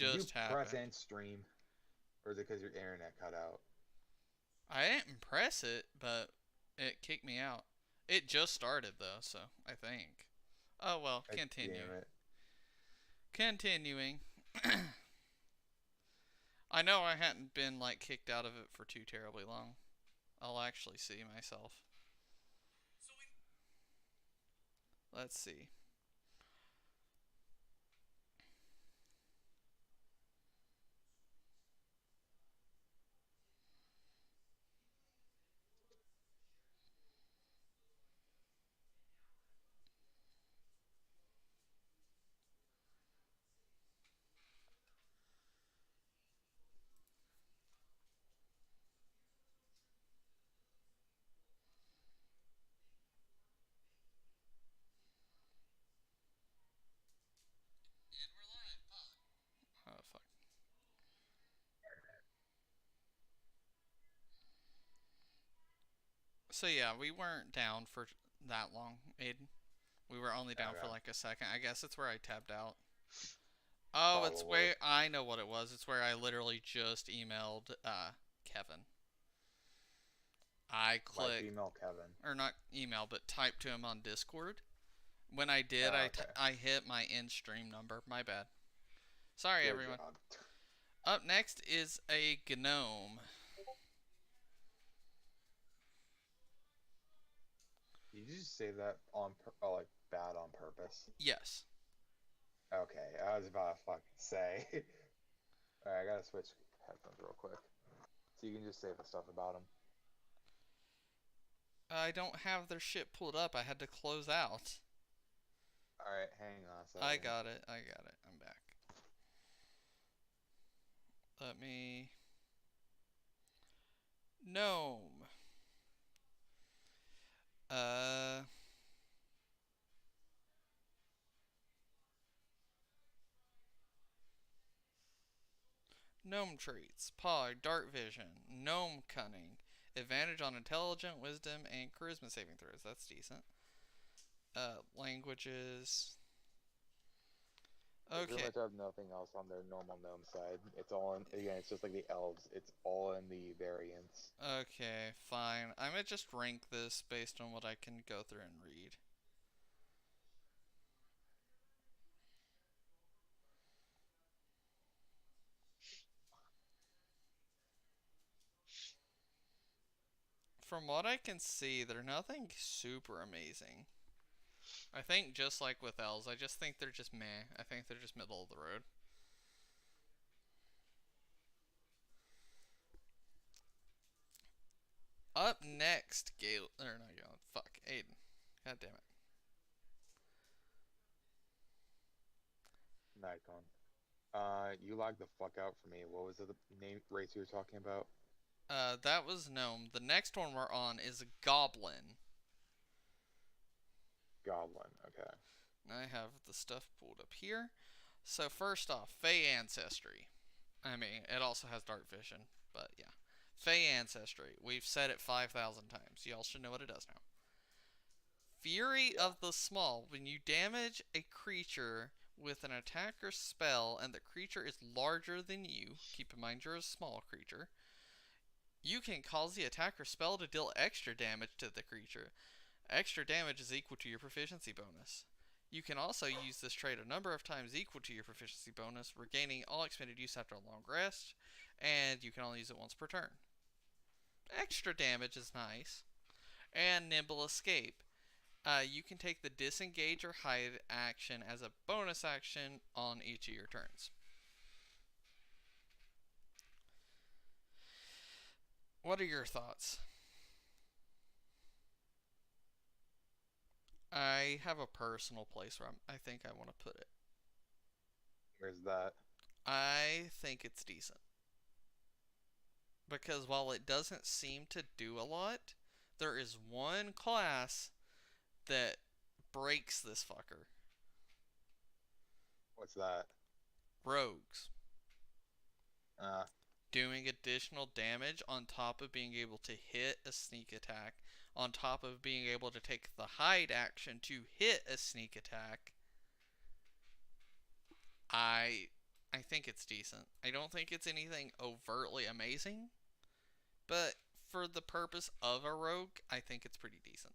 just Did you press happened. end stream, or is it because your internet cut out? I didn't press it, but it kicked me out. It just started though, so I think. Oh well, God damn continue. it! Continuing. I know I hadn't been like kicked out of it for too terribly long. I'll actually see myself. Let's see. Oh fuck. So yeah, we weren't down for that long, Aiden. We were only down for Okay, like a second. I guess it's where I tabbed out. Oh, it's probably. where I know what it was. It's where I literally just emailed Kevin. I Why clicked, female Kevin? or not email, but typed to him on Discord. When I did, Oh, okay. I hit my in stream number. My bad. Sorry, Good everyone. job. Up next is a gnome. Did you just say that like bad on purpose? Yes. Okay, I was about to fucking say. All right, I gotta switch headphones real quick, so you can just say the stuff about him. I don't have their shit pulled up. I had to close out. All right, hang on a I second. got it. I got it. I'm back. Let me. Gnome. Uh. Gnome traits. Paw, dark vision. Gnome cunning. Advantage on intelligent, wisdom, and charisma saving throws. That's decent. Languages. They pretty Okay. much have nothing else on their normal gnome side. It's all in, again, it's just like the elves. It's all in the variants. Okay, fine. I'm gonna just rank this based on what I can go through and read. From what I can see, they're nothing super amazing. I think just like with elves, I just think they're just meh. I think they're just middle of the road. Up next, Gale or not Galen. Fuck, Aiden. God damn it. Nikon. You lagged the fuck out for me. What was the name race you were talking about? That was gnome. The next one we're on is a goblin. Goblin. Okay. I have the stuff pulled up here. So first off, Fey ancestry. I mean, it also has dark vision, but yeah. Fey ancestry. We've said it 5,000 times. Y'all should know what it does now. Fury Yeah. of the Small. When you damage a creature with an attack or spell and the creature is larger than you, keep in mind you're a small creature, you can cause the attack or spell to deal extra damage to the creature. Extra damage is equal to your proficiency bonus. You can also use this trait a number of times equal to your proficiency bonus, regaining all expended use after a long rest, and you can only use it once per turn. Extra damage is nice. And Nimble Escape. You can take the disengage or hide action as a bonus action on each of your turns. What are your thoughts? I have a personal place where I think I want to put it. Where's that? I think it's decent. Because while it doesn't seem to do a lot, there is one class that breaks this fucker. What's that? Rogues. Uh, Doing additional damage on top of being able to hit a sneak attack, on top of being able to take the hide action to hit a sneak attack. I I think it's decent. I don't think it's anything overtly amazing, but for the purpose of a rogue, I think it's pretty decent.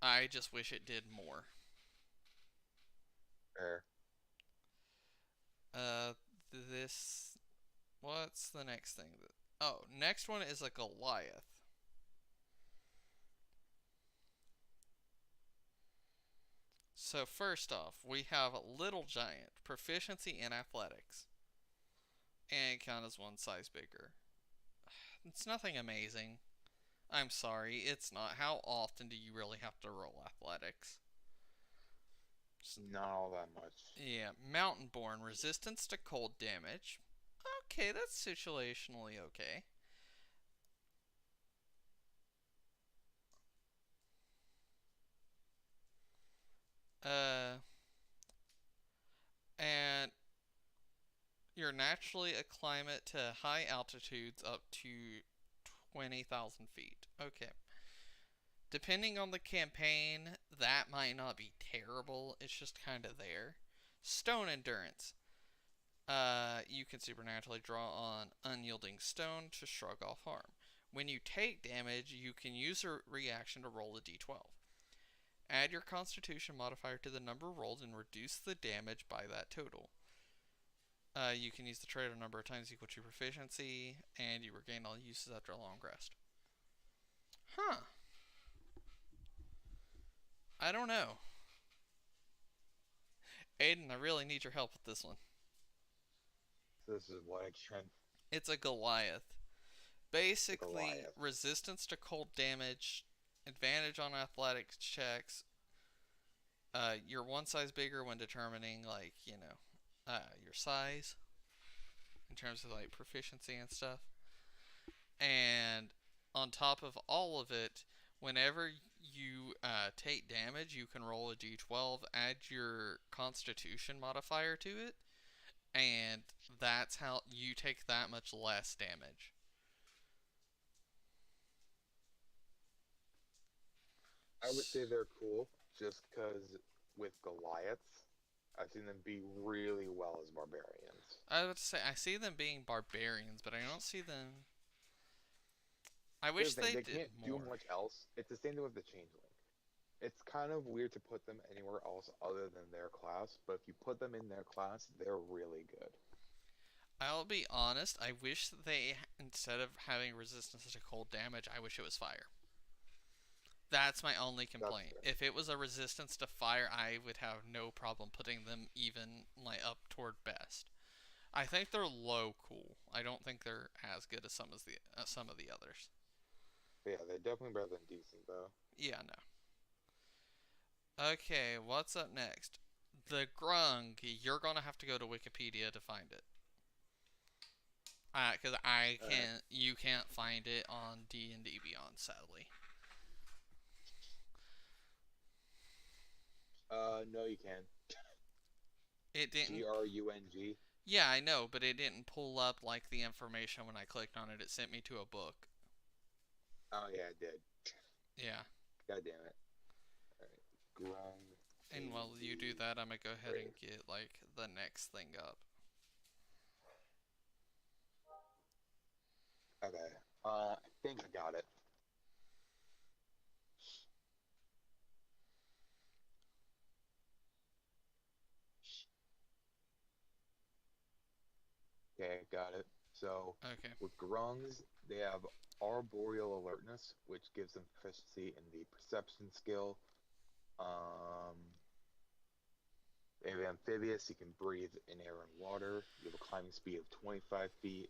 I just wish it did more. Fair. Uh, this. What's the next thing? Oh, next one is a Goliath. So first off, we have Little Giant, proficiency in athletics, and count as one size bigger. It's nothing amazing. I'm sorry, it's not. How often do you really have to roll athletics? Not all that much. Yeah, Mountain Born, resistance to cold damage. Okay, that's situationally okay. Uh, and you're naturally acclimate to high altitudes up to 20,000 feet. Okay. Depending on the campaign, that might not be terrible. It's just kind of there. Stone Endurance. You can supernaturally draw on unyielding stone to shrug off harm. When you take damage, you can use a reaction to roll a d12. Add your constitution modifier to the number rolled and reduce the damage by that total. You can use the trait a number of times equal to proficiency, and you regain all uses after a long rest. Huh. I don't know. Aiden, I really need your help with this one. So this is what again? It's a Goliath. Basically, Goliath. resistance to cold damage, advantage on athletics checks. You're one size bigger when determining, like, your size in terms of, like, proficiency and stuff. And on top of all of it, whenever you take damage, you can roll a d12, add your constitution modifier to it, and that's how you take that much less damage. I would say they're cool just because with Goliaths, I've seen them be really well as barbarians. I would say I see them being barbarians, but I don't see them. I Here's wish the thing, they they did can't do more. much else. It's the same thing with the Changeling. It's kind of weird to put them anywhere else other than their class, but if you put them in their class, they're really good. I'll be honest, I wish they, instead of having resistance to cold damage, I wish it was fire. That's my only That's complaint. fair. If it was a resistance to fire, I would have no problem putting them even like up toward best. I think they're low cool. I don't think they're as good as some of the others. But yeah, they're definitely better than decent though. Yeah, no. Okay, what's up next? The Grung. You're gonna have to go to Wikipedia to find it. Because I All right. can't. You can't find it on D&D Beyond, sadly. No, you can. It didn't. Grung. Yeah, I know, but it didn't pull up like the information when I clicked on it. It sent me to a book. Oh yeah, it did. Yeah. God damn it. All right. Grung. And while you do that, I'm gonna go ahead and get like the next thing up. Okay. I think I got it. Okay, got it. So Okay. with Grungs, they have arboreal alertness, which gives them proficiency in the perception skill. Um, they have amphibious, you can breathe in air and water. You have a climbing speed of 25 feet.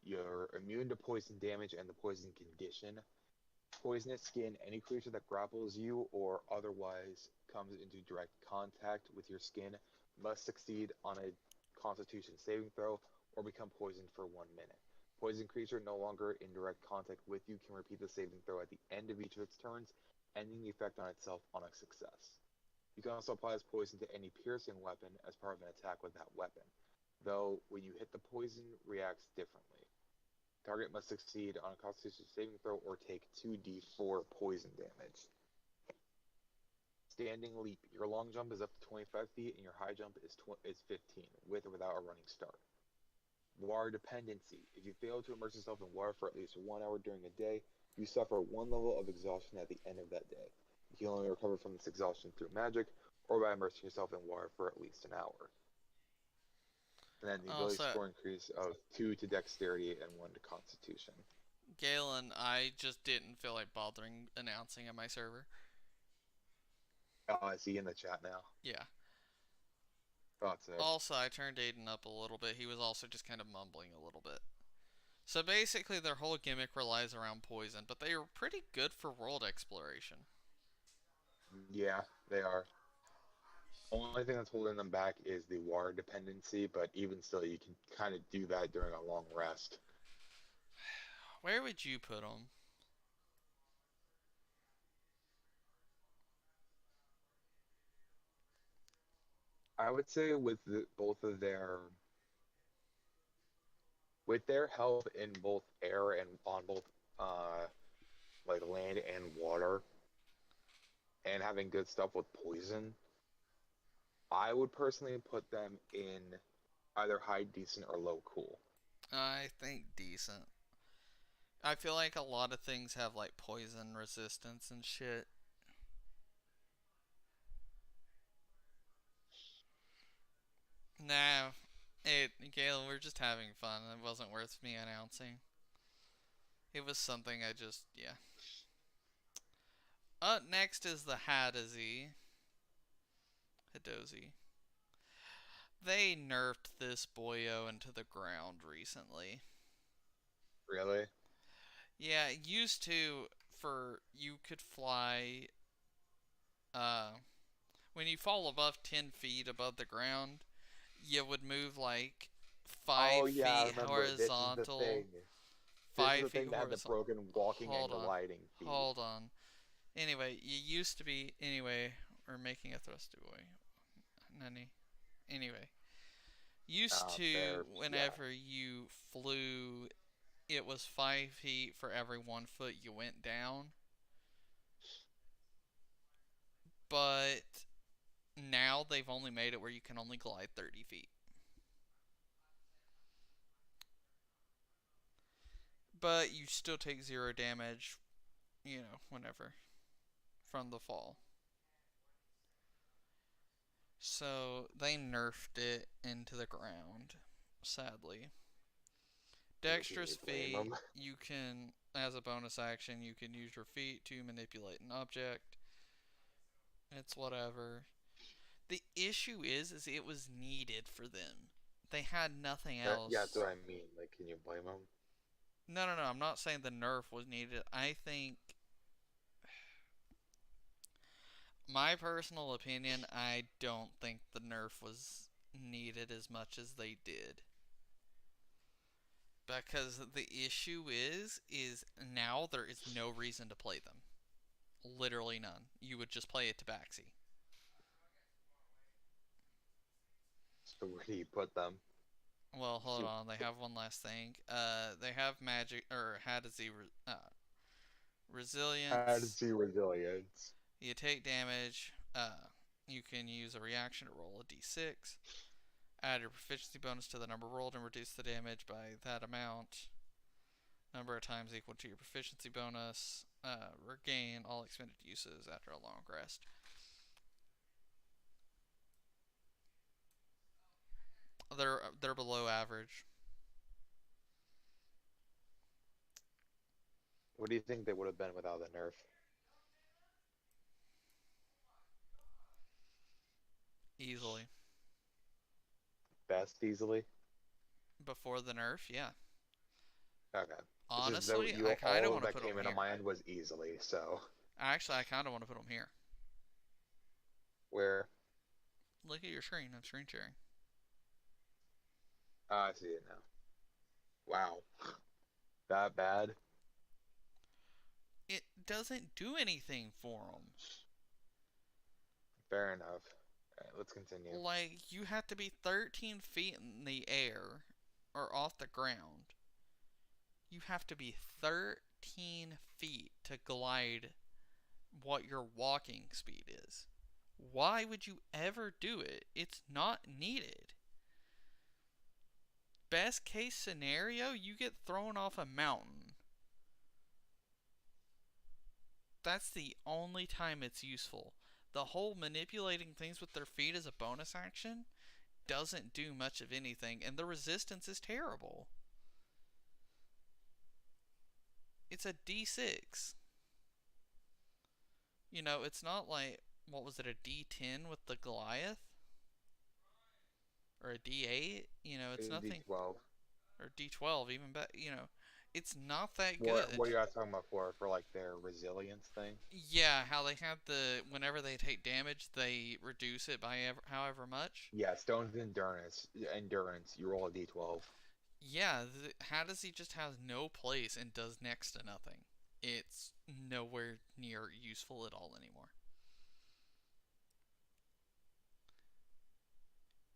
You're immune to poison damage and the poison condition. Poisonous skin, any creature that grapples you or otherwise comes into direct contact with your skin must succeed on a constitution saving throw or become poisoned for 1 minute. Poison creature no longer in direct contact with you can repeat the saving throw at the end of each of its turns, ending the effect on itself on a success. You can also apply this poison to any piercing weapon as part of an attack with that weapon, though when you hit the poison reacts differently. Target must succeed on a Constitution saving throw or take 2d4 poison damage. standing leap. Your long jump is up to 25 feet, and your high jump is 15, with or without a running start. Water dependency. If you fail to immerse yourself in water for at least 1 hour during a day, you suffer one level of exhaustion at the end of that day. You can only recover from this exhaustion through magic or by immersing yourself in water for at least an hour. And then the ability Also, score increase of 2 to dexterity and 1 to constitution. Galen, I just didn't feel like bothering announcing on my server. Oh, I see in the chat now. Yeah. Thought so. Also, I turned Aiden up a little bit. He was also just kind of mumbling a little bit. So basically, their whole gimmick relies around poison, but they are pretty good for world exploration. Yeah, they are. Only thing that's holding them back is the water dependency, but even still, you can kind of do that during a long rest. Where would you put them? I would say with both of their health in both air and on both uh like land and water, and having good stuff with poison, I would personally put them in either high decent or low cool. I think decent. I feel like a lot of things have like poison resistance and shit. Nah, Galen, we're just having fun. It wasn't worth me announcing. It was something I just, yeah. Up next is the Hadozi. Hadozi. They nerfed this boyo into the ground recently. Really? Yeah, it used to, for you could fly, uh, when you fall above 10 feet above the ground, you would move like Oh 5 yeah, I feet remember. This is the thing. horizontal, This is 5 the feet thing that had the horizontal. broken walking and Hold on. gliding feet. Hold on. Anyway, you used to be, anyway, we're making a thrust away. Nani. Anyway, used to, There, yeah. whenever you flew, it was 5 feet for every 1 foot you went down. But now they've only made it where you can only glide 30 feet. But you still take 0 damage, whenever, from the fall. So they nerfed it into the ground, sadly. Can Dexterous you blame feat, them? you can, as a bonus action, you can use your feet to manipulate an object. It's whatever. The issue is it was needed for them. They had nothing Yeah, that's else. what I mean. Like, can you blame them? No, no, no. I'm not saying the nerf was needed. I think, my personal opinion, I don't think the nerf was needed as much as they did. Because the issue is now there is no reason to play them. Literally none. You would just play it tabaxi. So where do you put them? Well, hold on. They have one last thing. They have magic or Hadazee How to resilience. see resilience. You take damage. You can use a reaction to roll a d6. Add your proficiency bonus to the number rolled and reduce the damage by that amount. Number of times equal to your proficiency bonus. Regain all expended uses after a long rest. They're below average. What do you think they would have been without the nerf? Easily. Best easily? Before the nerf, yeah. Okay. It's just that Honestly, I kind of all want to that put them came into here. mind was easily, so. Actually, I kind of want to put them here. Where? Look at your screen. I'm screen sharing. I see it now. Wow. That bad? It doesn't do anything for them. Fair enough. Alright, let's continue. Like, you have to be 13 feet in the air or off the ground. You have to be 13 feet to glide what your walking speed is. Why would you ever do it? It's not needed. Best case scenario, you get thrown off a mountain. That's the only time it's useful. The whole manipulating things with their feet as a bonus action doesn't do much of anything, and the resistance is terrible. It's a D6. You know, it's not like, what was it, a D10 with the Goliath? Or a D8? You know, it's It's nothing. D12. Or D12, even better. You know, it's not that What good. are you guys talking about for like their resilience thing? Yeah, how they have whenever they take damage, they reduce it by however much. Yeah, Stone's endurance. Endurance. You roll a D12. Yeah, how does he just has no place and does next to nothing? It's nowhere near useful at all anymore.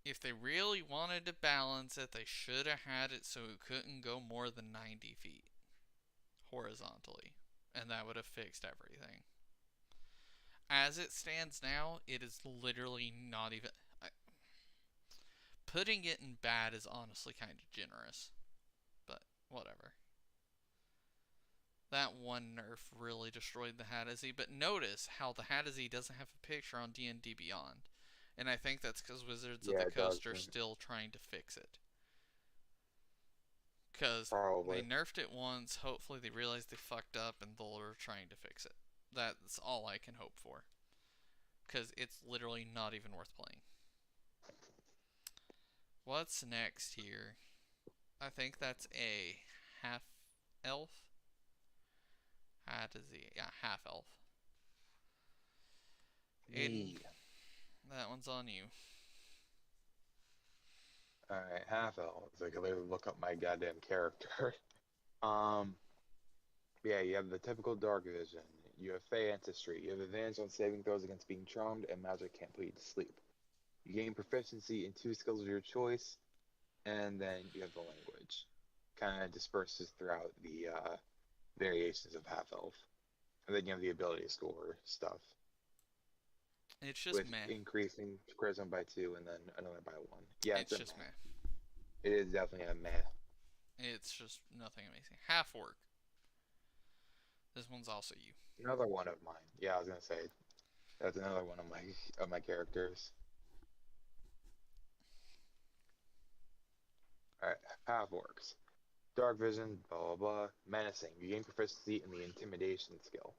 If they really wanted to balance it, they should have had it so it couldn't go more than 90 feet horizontally, and that would have fixed everything. As it stands now, it is literally not even. Putting it in bad is honestly kind of generous, but whatever. That one nerf really destroyed the Hadazee, but notice how the Hadazee doesn't have a picture on D&D Beyond. And I think that's because Wizards of Yeah, the it Coast are does. still trying to fix it. Because they Probably. nerfed it once, hopefully they realize they fucked up and they're trying to fix it. That's all I can hope for. Because it's literally not even worth playing. What's next here? I think that's a half elf. Hadazee, yeah, half elf. Aiden, Me. that one's on you. Alright, half elves. I can literally look up my goddamn character. um, yeah, you have the typical dark vision. You have Fey ancestry. You have advantage on saving throws against being charmed, and magic can't put you to sleep. You gain proficiency in 2 skills of your choice, and then you have the language. Kind of disperses throughout the variations of half elf, and then you have the ability score stuff It's just with meh. increasing charisma by 2, and then another by 1. Yeah, It's it's a just meh. meh. It is definitely a meh. It's just nothing amazing. Half orc. This one's also you. Another one of mine. Yeah, I was gonna say that's another one of my characters. All right, half orcs. Dark vision, blah blah blah. Menacing. You gain proficiency in the intimidation skill.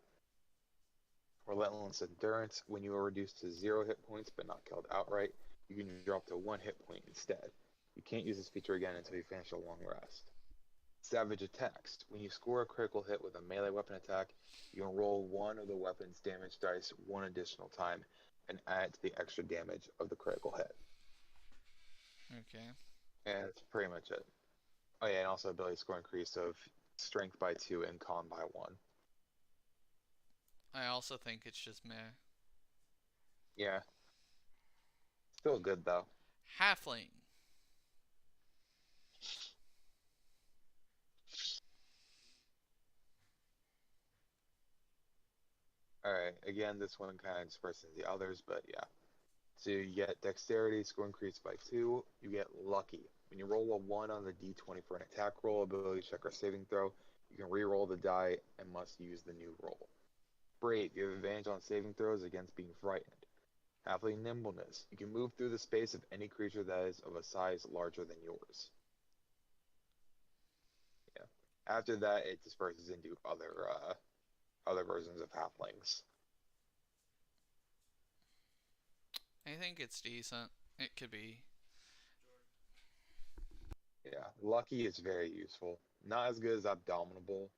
Relentless endurance. When you are reduced to 0 hit points but not killed outright, you can drop to 1 hit point instead. You can't use this feature again until you finish a long rest. Savage attacks. When you score a critical hit with a melee weapon attack, you can roll one of the weapon's damage dice one additional time and add it to the extra damage of the critical hit. Okay. And that's pretty much it. Oh yeah, and also ability score increase of strength by 2 and con by 1. I also think it's just meh. Yeah, still good though. Halfling. Alright, again, this one kind of disperses the others, but yeah. So you get dexterity, score increased by 2. You get lucky. When you roll a 1 on the d20 for an attack roll, ability check, or saving throw, you can re-roll the die and must use the new roll. Brave, you have advantage on saving throws against being frightened. Halfling nimbleness, you can move through the space of any creature that is of a size larger than yours. Yeah. After that, it disperses into other versions of halflings. I think it's decent. It could be. Yeah, lucky is very useful. Not as good as abominable,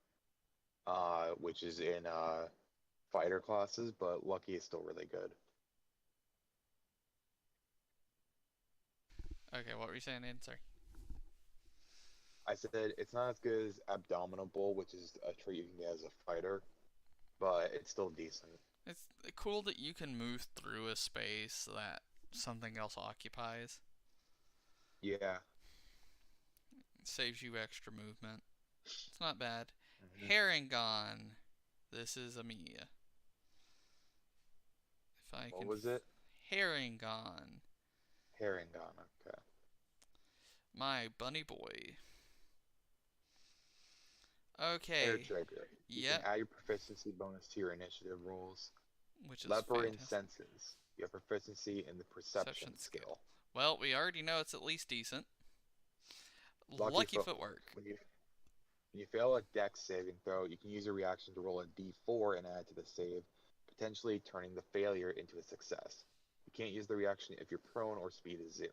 which is in fighter classes, but lucky is still really good. Okay, what were you saying, Aiden? Sorry. I said it's not as good as abominable, which is a trait you can get as a fighter, but it's still decent. It's cool that you can move through a space that something else occupies. Yeah. It saves you extra movement. It's not bad. Mhm. Herringon. This is a me. If I What can. was it? Herringon. Herringon, okay. My bunny boy. Hair Okay. trigger. You can Yep. add your proficiency bonus to your initiative rolls. Which is Leopard and fantastic. senses. You have proficiency in the perception Perception skill. skill. Well, we already know it's at least decent. Lucky Lucky footwork. footwork. When you fail a dex saving throw, you can use your reaction to roll a d4 and add to the save, potentially turning the failure into a success. You can't use the reaction if your prone or speed is 0.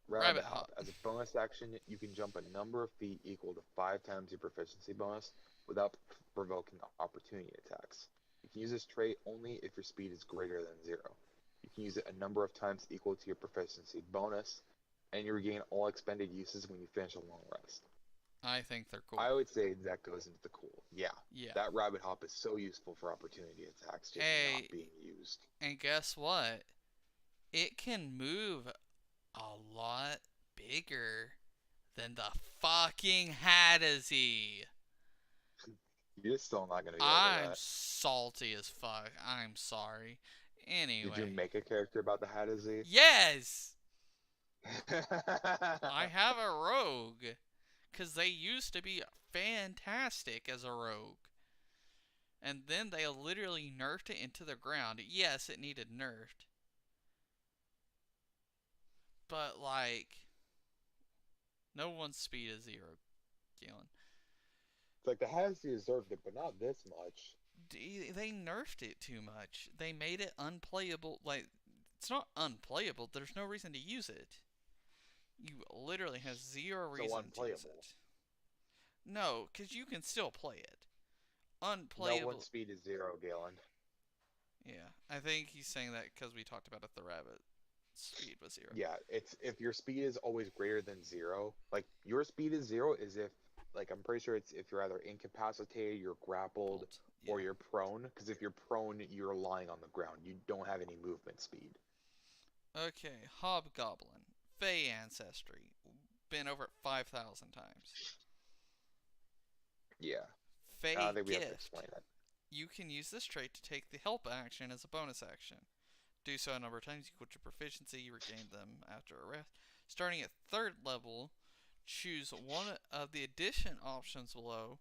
Rabbit Rabbit hop. hop. As a bonus action, you can jump a number of feet equal to 5 times your proficiency bonus without provoking opportunity attacks. You can use this trait only if your speed is greater than 0. You can use it a number of times equal to your proficiency bonus, and you regain all expended uses when you finish a long rest. I think they're cool. I would say that goes into the cool. Yeah. Yeah. That rabbit hop is so useful for opportunity attacks just Hey, not being used. and guess what? It can move a lot bigger than the fucking Hadazee. You're still not going to be over I'm that. salty as fuck. I'm sorry. Did you Anyway. make a character about the Hadazee? Yes! I have a rogue. Because they used to be fantastic as a rogue. And then they literally nerfed it into the ground. Yes, it needed nerfed. But, like, no one's speed is 0, Galen. It's like the Hadazee deserved it, but not this much. They nerfed it too much. They made it unplayable. Like, it's not unplayable. There's no reason to use it. You literally have 0 reason to use it. No, because you can still play it. Unplayable. No one's speed is 0, Galen. Yeah, I think he's saying that because we talked about it. The rabbit speed was 0. Yeah, it's if your speed is always greater than 0. Like your speed is 0 is if, like, I'm pretty sure it's if you're either incapacitated, you're grappled, Yeah. or you're prone. Because if you're prone, you're lying on the ground. You don't have any movement speed. Okay, Hobgoblin, Fey ancestry, been over it 5,000 times. Yeah. Fey I think we have to gift. explain that. You can use this trait to take the help action as a bonus action. Do so a number of times equal to proficiency. You regain them after a rest. Starting at 3rd level, choose one of the addition options below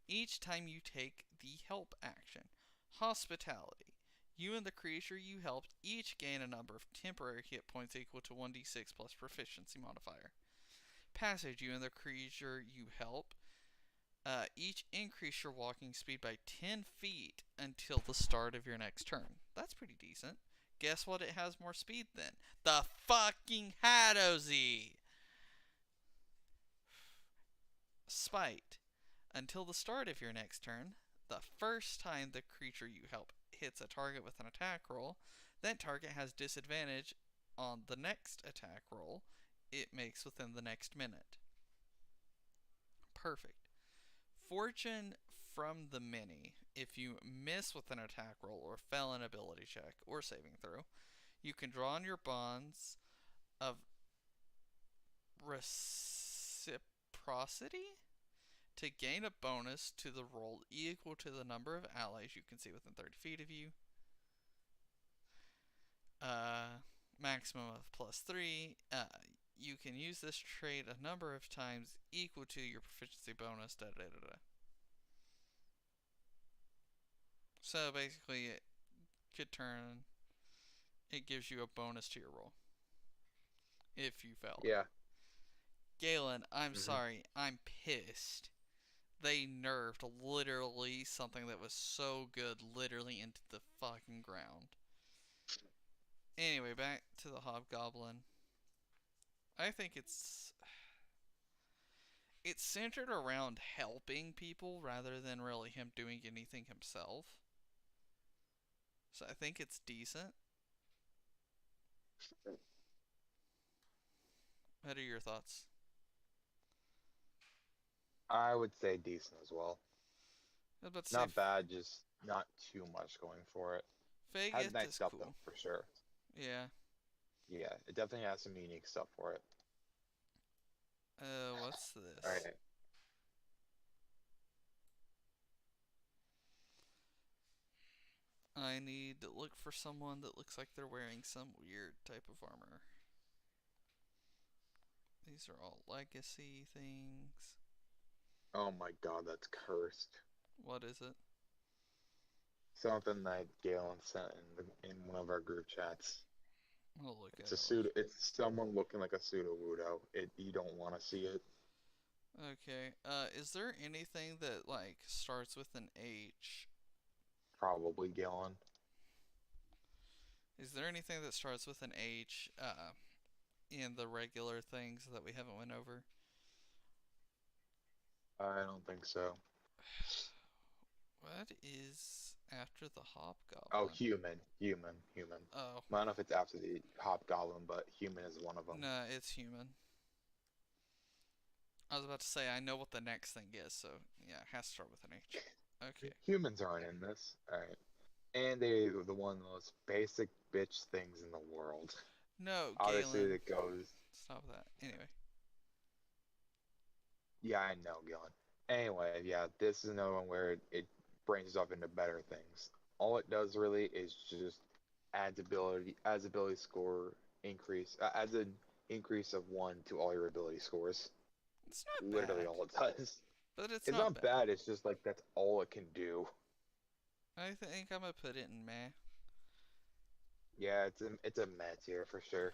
each time you take the help action. Hospitality. You and the creature you helped each gain a number of temporary hit points equal to 1d6 plus proficiency modifier. Passage. You and the creature you help each increase your walking speed by 10 feet until the start of your next turn. That's pretty decent. Guess what it has more speed than? The fucking Hadozee! Spite. Until the start of your next turn, the first time the creature you help hits a target with an attack roll, that target has disadvantage on the next attack roll it makes within the next minute. Perfect. Fortune from the mini. If you miss with an attack roll or fail an ability check or saving throw, you can draw on your bonds of reciprocity to gain a bonus to the roll equal to the number of allies you can see within 30 feet of you. Maximum of +3. You can use this trait a number of times equal to your proficiency bonus. So basically, it could turn. It gives you a bonus to your roll if you fail. Yeah. Galen, I'm sorry. I'm pissed. They nerfed literally something that was so good literally into the fucking ground. Anyway, back to the Hobgoblin. I think it's centered around helping people rather than really him doing anything himself. So I think it's decent. What are your thoughts? I would say decent as well. But Not bad, just not too much going for it. Vegas Has nice is stuff cool. though, for sure. Yeah. Yeah, it definitely has some unique stuff for it. What's this? All right. I need to look for someone that looks like they're wearing some weird type of armor. These are all legacy things. Oh my god, that's cursed. What is it? Something that Galen sent in one of our group chats. I'll look at It's a it really. pseudo. It's someone looking like a pseudo Wudo. You don't want to see it. Okay. Is there anything that like starts with an H? Probably Galen. Is there anything that starts with an H? In the regular things that we haven't went over? I don't think so. What is after the Oh, hobgoblin? human. Oh, I don't know if it's after the hobgoblin, but human is one of them. no, it's human. I was about to say I know what the next thing is, so yeah, it has to start with an H. Okay. Humans aren't in this. All right, and they are the one of the most basic bitch things in the world. No, Obviously, Galen. it goes. Stop that. Anyway. Yeah, I know, Galen. Anyway, yeah, this is another one where it branches off into better things. All it does really is just adds ability score increase, adds an increase of one to all your ability scores. It's not Literally bad. all it does. But it's It's not not bad. bad. It's just like that's all it can do. I think I'm gonna put it in meh. Yeah, it's a meh tier for sure.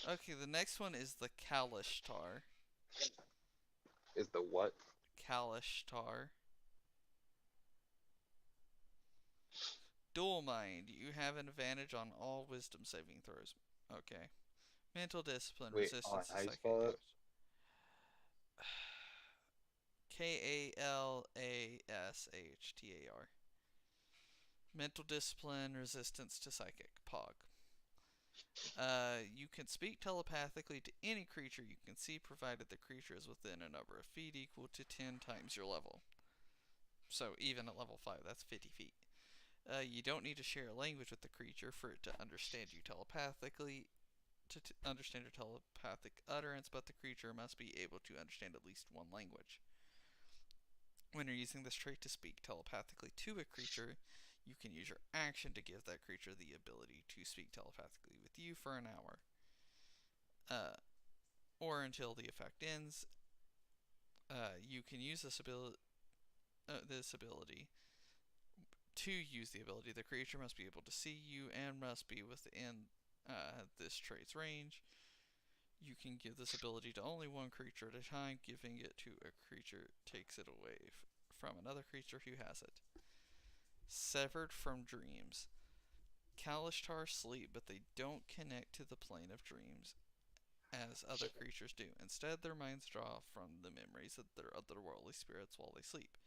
Okay, the next one is the Kalishtar. Is the what? Kalishtar. Dual Mind. You have an advantage on all wisdom saving throws. Okay. Mental discipline, Wait, on resistance to how you psychic spell it? damage. Kalashtar. Mental discipline, resistance to psychic. Pog. You can speak telepathically to any creature you can see, provided the creature is within a number of feet equal to 10 times your level. So even at level 5, that's 50 feet. You don't need to share a language with the creature for it to understand you telepathically, to understand your telepathic utterance, but the creature must be able to understand at least one language. When you're using this trait to speak telepathically to a creature, you can use your action to give that creature the ability to speak telepathically with you for an hour, uh, or until the effect ends. You can use this ability. To use the ability, the creature must be able to see you and must be within this trait's range. You can give this ability to only one creature at a time. Giving it to a creature takes it away from another creature who has it. Severed from dreams. Kalishtar sleep, but they don't connect to the plane of dreams as other creatures do. Instead, their minds draw from the memories of their otherworldly spirits while they sleep.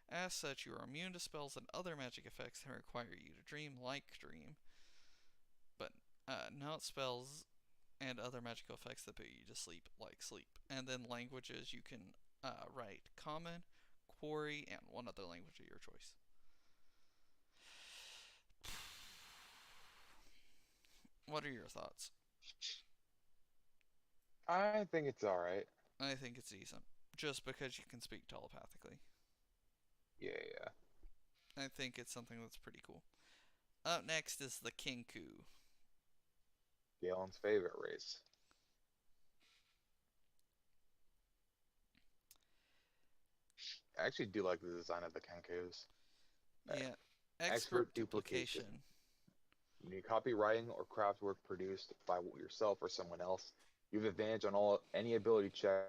As such, you are immune to spells and other magic effects that require you to dream like dream, but not spells and other magical effects that put you to sleep like sleep. And then languages, you can write Common, Quarry, and one other language of your choice. What are your thoughts? I think it's all right. I think it's decent, just because you can speak telepathically. Yeah, yeah. I think it's something that's pretty cool. Up next is the Kinku. Galen's favorite race. I actually do like the design of the Kenkus. Alright. Yeah, expert Expert duplication. duplication. You need copywriting or craft work produced by yourself or someone else. You have advantage on all any ability checks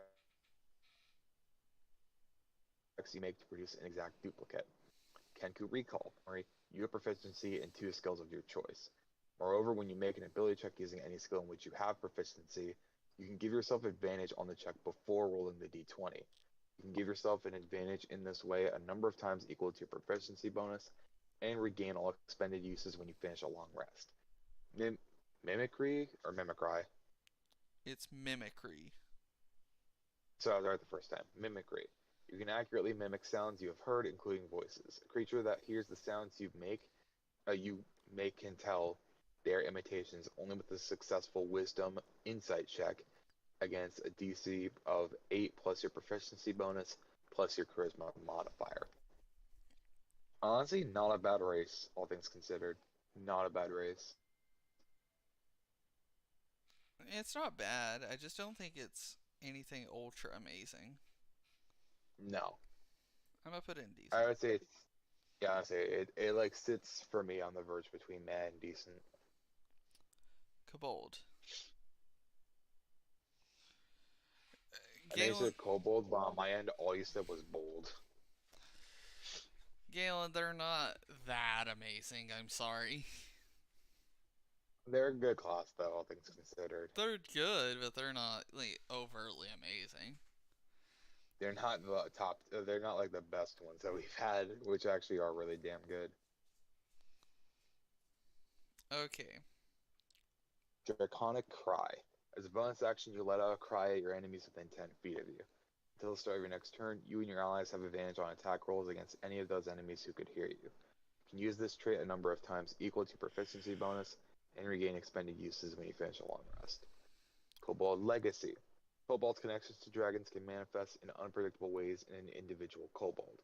you make to produce an exact duplicate. Kenku Recall. You have proficiency in two skills of your choice. Moreover, when you make an ability check using any skill in which you have proficiency, you can give yourself advantage on the check before rolling the d20. You can give yourself an advantage in this way a number of times equal to your proficiency bonus, and regain all expended uses when you finish a long rest. Mimicry or Mimicry? It's mimicry. So I was right the first time. Mimicry. You can accurately mimic sounds you have heard, including voices. A creature that hears the sounds you make can tell their imitations only with a successful Wisdom Insight check against a DC of 8 plus your proficiency bonus plus your charisma modifier. Honestly, not a bad race, all things considered. Not a bad race. It's not bad. I just don't think it's anything ultra amazing. No. I'm gonna put it in I decent. would say it's yeah, I'd say it like sits for me on the verge between mad and decent. Kobold. I know you Galen, said kobold, but on my end, all you said was bold. Galen, they're not that amazing. I'm sorry. They're a good class, though, all things considered. They're good, but they're not like overtly amazing. They're not the top. They're not like the best ones that we've had, which actually are really damn good. Okay. Draconic Cry. As a bonus action, you let out a cry at your enemies within 10 feet of you. Until the start of your next turn, you and your allies have advantage on attack rolls against any of those enemies who could hear you. You can use this trait a number of times equal to your proficiency bonus, and regain expended uses when you finish a long rest. Kobold Legacy. Kobold's connections to dragons can manifest in unpredictable ways in an individual kobold.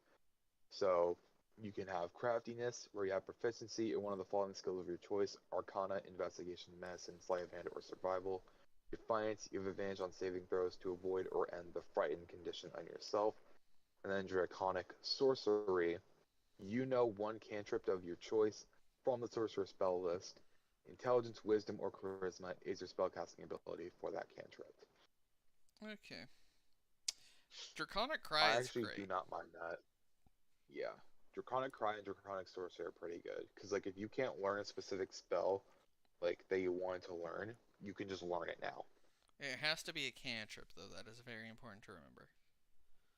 So you can have craftiness, where you have proficiency in one of the following skills of your choice: Arcana, Investigation, Medicine, Sleight of Hand, or Survival. Defiance, you have advantage on saving throws to avoid or end the frightened condition on yourself. And then Draconic Sorcery, you know one cantrip of your choice from the Sorcerer spell list. Intelligence, Wisdom, or Charisma is your spellcasting ability for that cantrip. Okay. Draconic Cry I is actually do great. not mind that. Yeah. Draconic Cry and Draconic Sorcery are pretty good. Because, like, if you can't learn a specific spell, like, that you wanted to learn, you can just learn it now. It has to be a cantrip, though. That is very important to remember.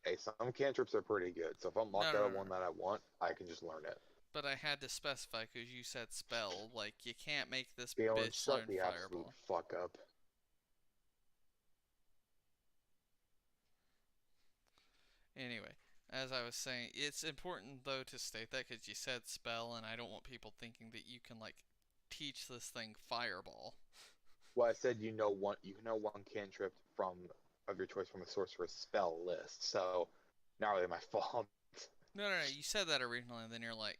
Hey, some cantrips are pretty good. So if I'm No, locked no, out no, of one no. that I want, I can just learn it. But I had to specify because you said spell. Like, you can't make this Galen, bitch shut learn the absolute Fireball. fuck up. Anyway, as I was saying, it's important, though, to state that because you said spell, and I don't want people thinking that you can, like, teach this thing Fireball. Well, I said you know one cantrip from of your choice from the sorcerer's spell list. So not really my fault. No, no, no. You said that originally, and then you're like,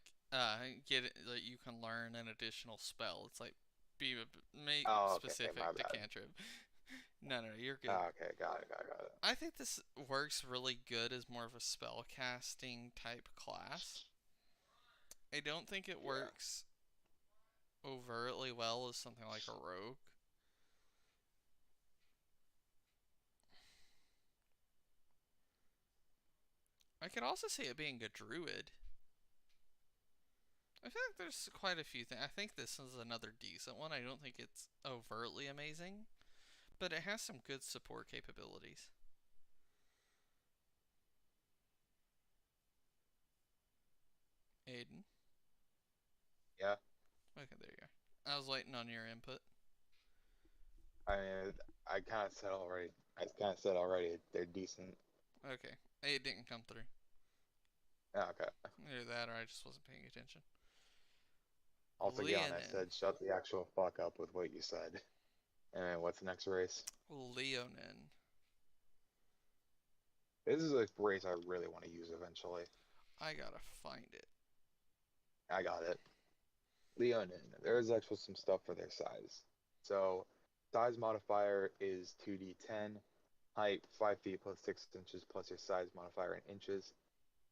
get it that you can learn an additional spell. It's like, make Oh, okay, specific my to bad. cantrip. No, no, you're good. Oh, okay, got it. I think this works really good as more of a spell casting type class. I don't think it Yeah, works overtly well as something like a rogue. I could also see it being a druid. I feel like there's quite a few things. I think this is another decent one. I don't think it's overtly amazing, but it has some good support capabilities. Aiden. yeah. Okay, there you go. I was waiting on your input. I mean, I kind of said already. I kind of said already they're decent. Okay. It didn't come through. Yeah, okay. Either that or I just wasn't paying attention. Also, Galen, I Leonin. said shut the actual fuck up with what you said. And what's the next race? Leonin. This is a race I really want to use eventually. I gotta find it. I got it. Leonin. There's actually some stuff for their size. So, size modifier is 2d10. Height 5 feet plus 6 inches plus your size modifier in inches.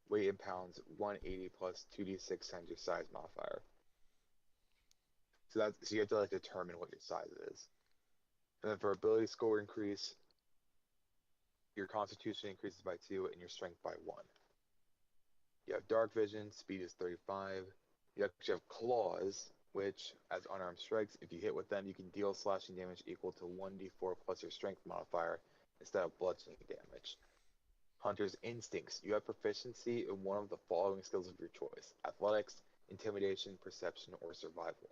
Weight in pounds 180 plus 2d6 times your size modifier. So you have to like determine what your size is. And then for ability score increase, your constitution increases by 2 and your strength by 1. You have dark vision, speed is 35. You actually have claws, which, as unarmed strikes, if you hit with them, you can deal slashing damage equal to 1d4 plus your strength modifier instead of bludgeoning damage. Hunter's instincts. You have proficiency in one of the following skills of your choice: athletics, intimidation, perception, or survival.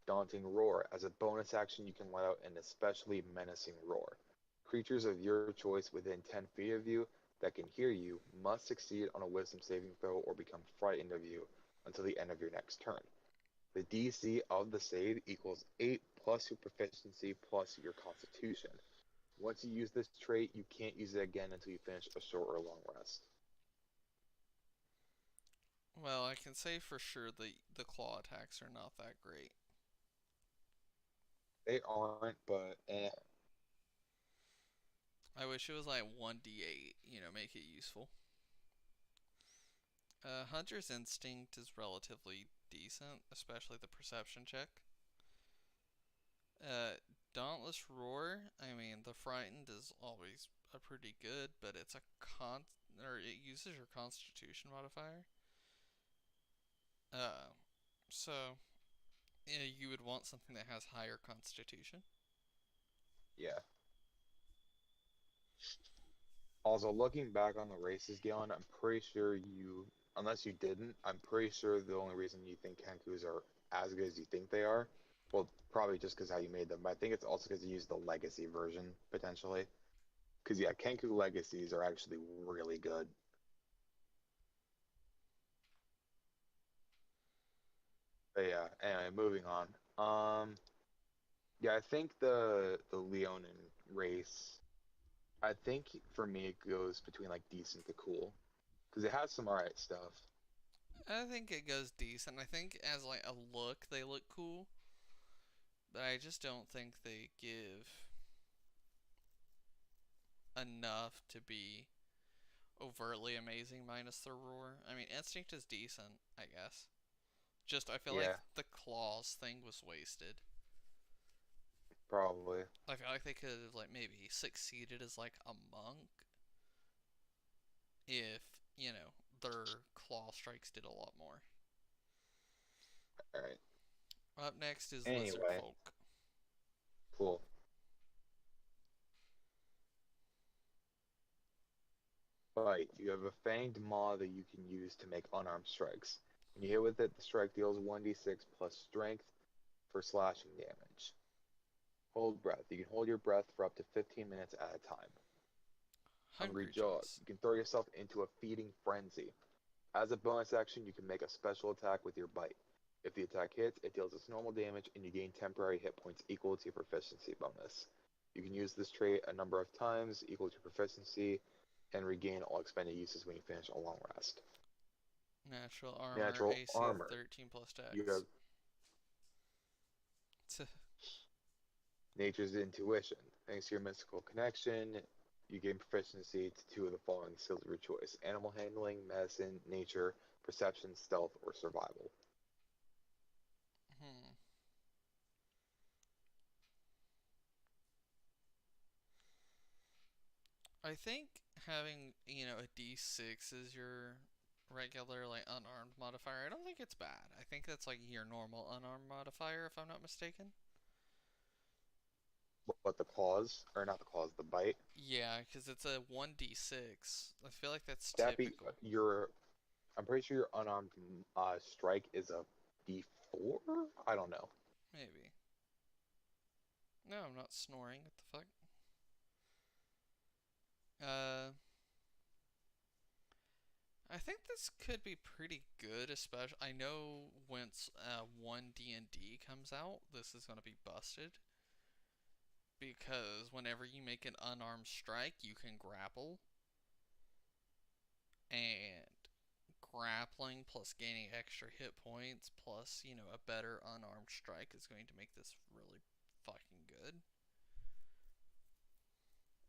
Daunting roar. As a bonus action, you can let out an especially menacing roar. Creatures of your choice within 10 feet of you that can hear you must succeed on a wisdom saving throw or become frightened of you until the end of your next turn. The DC of the save equals 8 plus your proficiency plus your constitution. Once you use this trait, you can't use it again until you finish a short or long rest. Well, I can say for sure the claw attacks are not that great. They aren't, but I wish it was like 1d8, make it useful. Hunter's Instinct is relatively decent, especially the perception check. Uh, Dauntless Roar, I mean, the Frightened is always a pretty good, but it's a or it uses your Constitution modifier. Uh, so yeah, you would want something that has higher Constitution. yeah. Also, looking back on the races, Galen, I'm pretty sure you, unless you didn't, I'm pretty sure the only reason you think Kenkus are as good as you think they are, well, probably just because how you made them, but I think it's also because you used the Legacy version, potentially. Because, yeah, Kenku Legacies are actually really good. But yeah, anyway, moving on. Yeah, I think the Leonin race, I think for me it goes between like decent to cool. Because it has some alright stuff. I think it goes decent. I think as like a look, they look cool, but I just don't think they give enough to be overtly amazing minus the roar. I mean, Instinct is decent, I guess. Just I feel like Yeah, the claws thing was wasted. probably. I feel like they could have like maybe succeeded as like a monk if, their claw strikes did a lot more. Alright. Up next is Lizard Anyway, Folk. cool. Fight. You have a fanged maw that you can use to make unarmed strikes. When you hit with it, the strike deals 1d6 plus strength for slashing damage. Hold breath. You can hold your breath for up to 15 minutes at a time. Hungry Hungry Jaws. Jaws. You can throw yourself into a feeding frenzy. As a bonus action, you can make a special attack with your bite. If the attack hits, it deals its normal damage and you gain temporary hit points equal to your proficiency bonus. You can use this trait a number of times equal to proficiency and regain all expended uses when you finish a long rest. Natural armor, Natural AC of armor. 13 plus You dex. have nature's intuition. Thanks to your mystical connection, you gain proficiency to two of the following skills of your choice: animal handling, medicine, nature, perception, stealth, or survival. Hmm. I think having, a D6 as your regular, like, unarmed modifier, I don't think it's bad. I think that's, like, your normal unarmed modifier, if I'm not mistaken. But the claws, or not the claws, the bite, Yeah, because it's a 1d6. I feel like that's that be typical. your. I'm pretty sure your unarmed strike is a D4. I don't know. Maybe. No, I'm not snoring. What the fuck? Uh, I think this could be pretty good, especially I know once one D&D comes out, this is going to be busted because whenever you make an unarmed strike, you can grapple, and grappling plus gaining extra hit points plus, a better unarmed strike is going to make this really fucking good.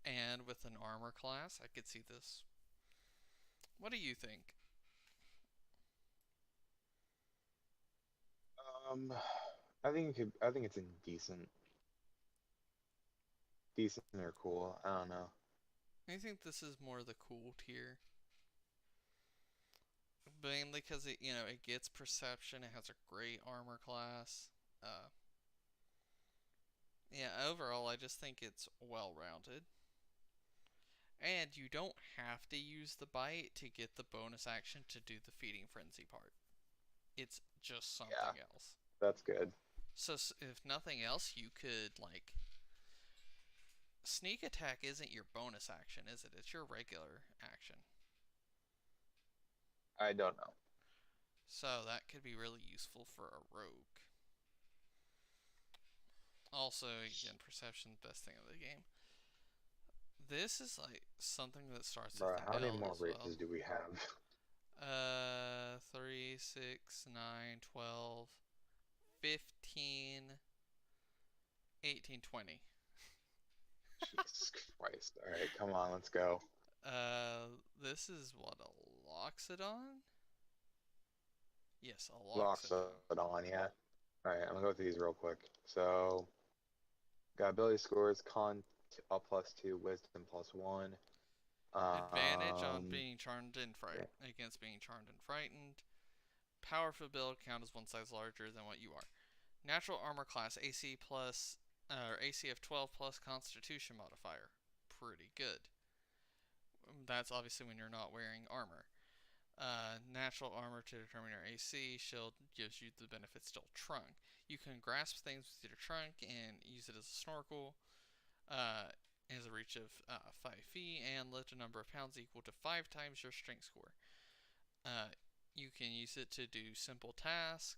And with an armor class, I could see this. What do you think? Um, I think it could, I think it's indecent, decent or cool. I don't know. I think this is more the cool tier. Mainly because it gets perception. It has a great armor class. Uh, yeah. Overall, I just think it's well rounded. And you don't have to use the bite to get the bonus action to do the feeding frenzy part. It's just Yeah, something else. that's good. So if nothing else, you could like sneak attack isn't your bonus action, is it? It's your regular action. I don't know. So that could be really useful for a rogue. Also, again, perception best thing of the game. This is like something that starts with Bro, an how many L more as well. races do we have? 3, 6, 9, 12, 15, 18, 20. Jesus Christ. All right, come on, let's go. This is what, a Loxodon? Yes, a Locks Loxodon. it on, yeah. All right, I'm gonna go through these real quick. So, got ability scores: con up +2, wisdom +1. Advantage on Um, being charmed and yeah, against being charmed and frightened. Powerful build count as one size larger than what you are. Natural armor class AC plus or AC of 12 plus Constitution modifier. Pretty good. That's obviously when you're not wearing armor. Natural armor to determine your AC. Shield gives you the benefit still trunk. You can grasp things with your trunk and use it as a snorkel. Uh, has a reach of 5 feet and lift a number of pounds equal to 5 times your strength score. Uh, you can use it to do simple tasks.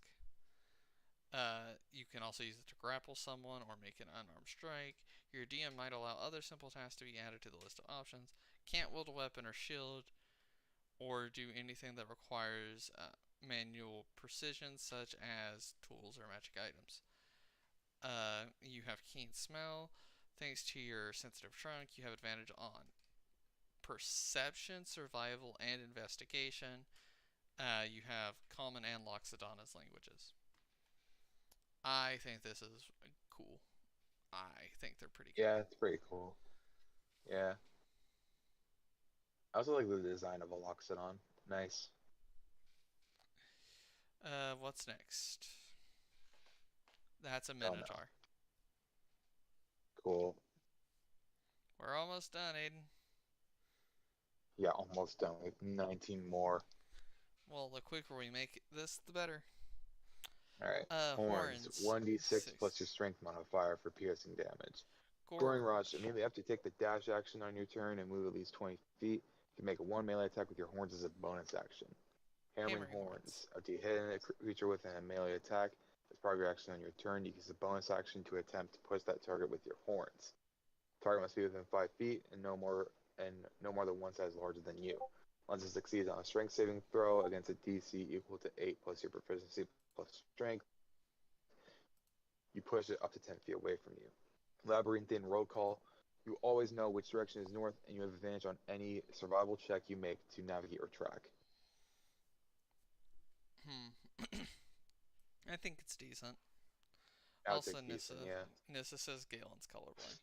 You can also use it to grapple someone or make an unarmed strike. Your DM might allow other simple tasks to be added to the list of options. Can't wield a weapon or shield or do anything that requires manual precision, such as tools or magic items. You have keen smell. Thanks to your sensitive trunk, you have advantage on perception, survival, and investigation. You have common and Loxodon as languages. I think this is cool. I think they're pretty cool. yeah, it's pretty cool. Yeah. I also like the design of a Loxodon. Nice. What's next? That's a Oh no. Minotaur. Cool. We're almost done, Aiden. Yeah, almost done with 19 more. Well, the quicker we make this, the better. All right. Horns. Horns. 1d6 plus your 6. strength modifier for piercing damage. Goring Rush. Gorge. Immediately after you take the dash action on your turn and move at least 20 feet, you can make a 1 melee attack with your horns as a bonus action. Hammering Hammering Horns. Horns. After you hit a creature with a melee attack, as part of your action on your turn, you use a bonus action to attempt to push that target with your horns. Target must be within 5 feet and no more than one size larger than you. Once it succeeds on a strength saving throw against a DC equal to 8 plus your proficiency plus strength, you push it up to 10 feet away from you. Labyrinthine Roll Call. You always know which direction is north, and you have advantage on any survival check you make to navigate or track. I think it's decent. I would say Also, decent, Nissa. yeah. Nissa says Galen's colorblind.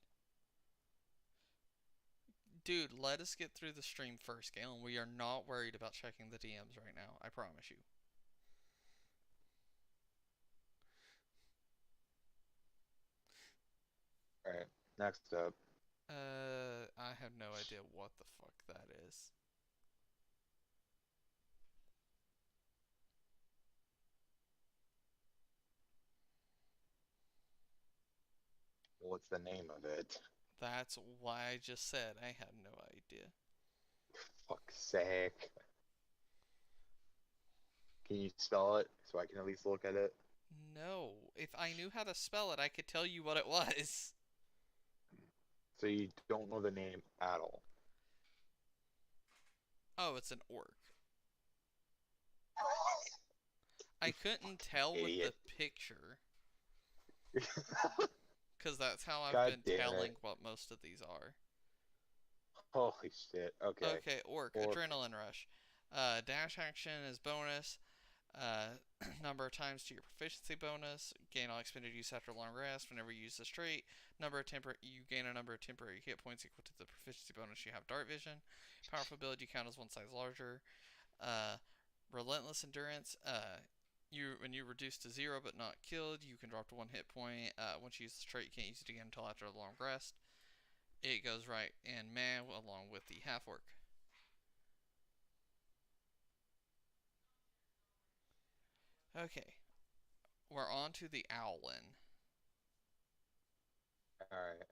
Dude, let us get through the stream first, Galen. We are not worried about checking the DMs right now. I promise you. Alright, next up. I have no idea what the fuck that is. What's the name of it? That's why I just said I had no idea. Fuck's sake. Can you spell it so I can at least look at it? No. If I knew how to spell it, I could tell you what it was. So you don't know the name at all. Oh, it's an orc. I couldn't tell with the Idiot. picture, because that's how I've God been damn telling it. what most of these are. Holy shit. Okay. Okay, orc, Orc. adrenaline rush. Dash action is bonus. Uh, number of times to your proficiency bonus. Gain all expended use after long rest. Whenever you use this trait, you gain a number of temporary hit points equal to the proficiency bonus you have. Dart vision. Powerful ability count as one size larger. Uh, relentless endurance. When you reduce to 0 but not killed, you can drop to 1 hit point. Once you use this trait, you can't use it again until after a long rest. It goes right in meh along with the half orc. Okay, we're on to the owlin. Alright.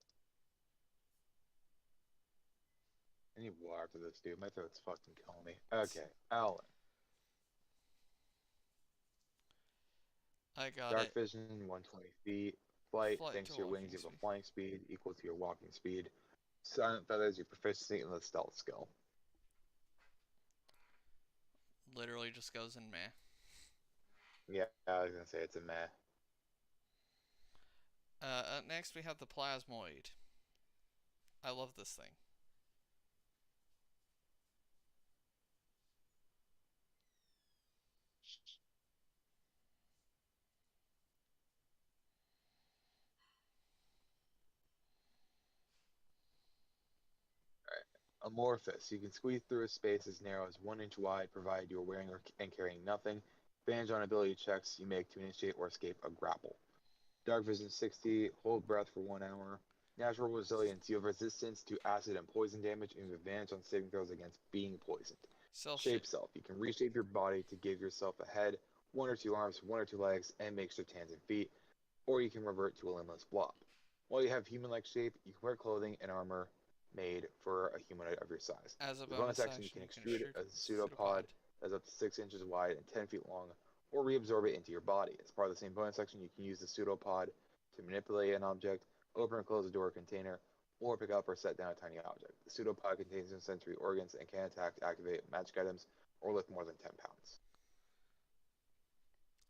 I need water after this, dude. My throat's fucking killing me. Okay. Alan. I got Dark it. vision, 120 feet. Flight, Flight thanks to to your wings, walking you have a speed. flying speed equal to your walking speed. Silent feathers, your proficiency in the stealth skill. Literally just goes in meh. Yeah, I was gonna say it's a meh. Up next, we have the Plasmoid. I love this thing. Amorphous. You can squeeze through a space as narrow as 1 inch wide, provided you are wearing and carrying nothing. Advantage on ability checks you make to initiate or escape a grapple. Dark Vision 60. Hold breath for 1 hour. Natural resilience. You have resistance to acid and poison damage, and you have advantage on saving throws against being poisoned. Self Shape shape. Self. You can reshape your body to give yourself a head, 1 or 2 arms, 1 or 2 legs, and makeshift hands and feet, or you can revert to a limbless blob. While you have human-like shape, you can wear clothing and armor made for a humanoid of your size. As a As a bonus bonus action, you action, can you can extrude extrude a pseudopod pseudopod. that is up to 6 inches wide and 10 feet long, or reabsorb it into your body. As part of the same bonus action, you can use the pseudopod to manipulate an object, open or close a door or container, or pick up or set down a tiny object. The pseudopod contains no sensory organs and can attack, activate magic items, or lift more than 10 pounds.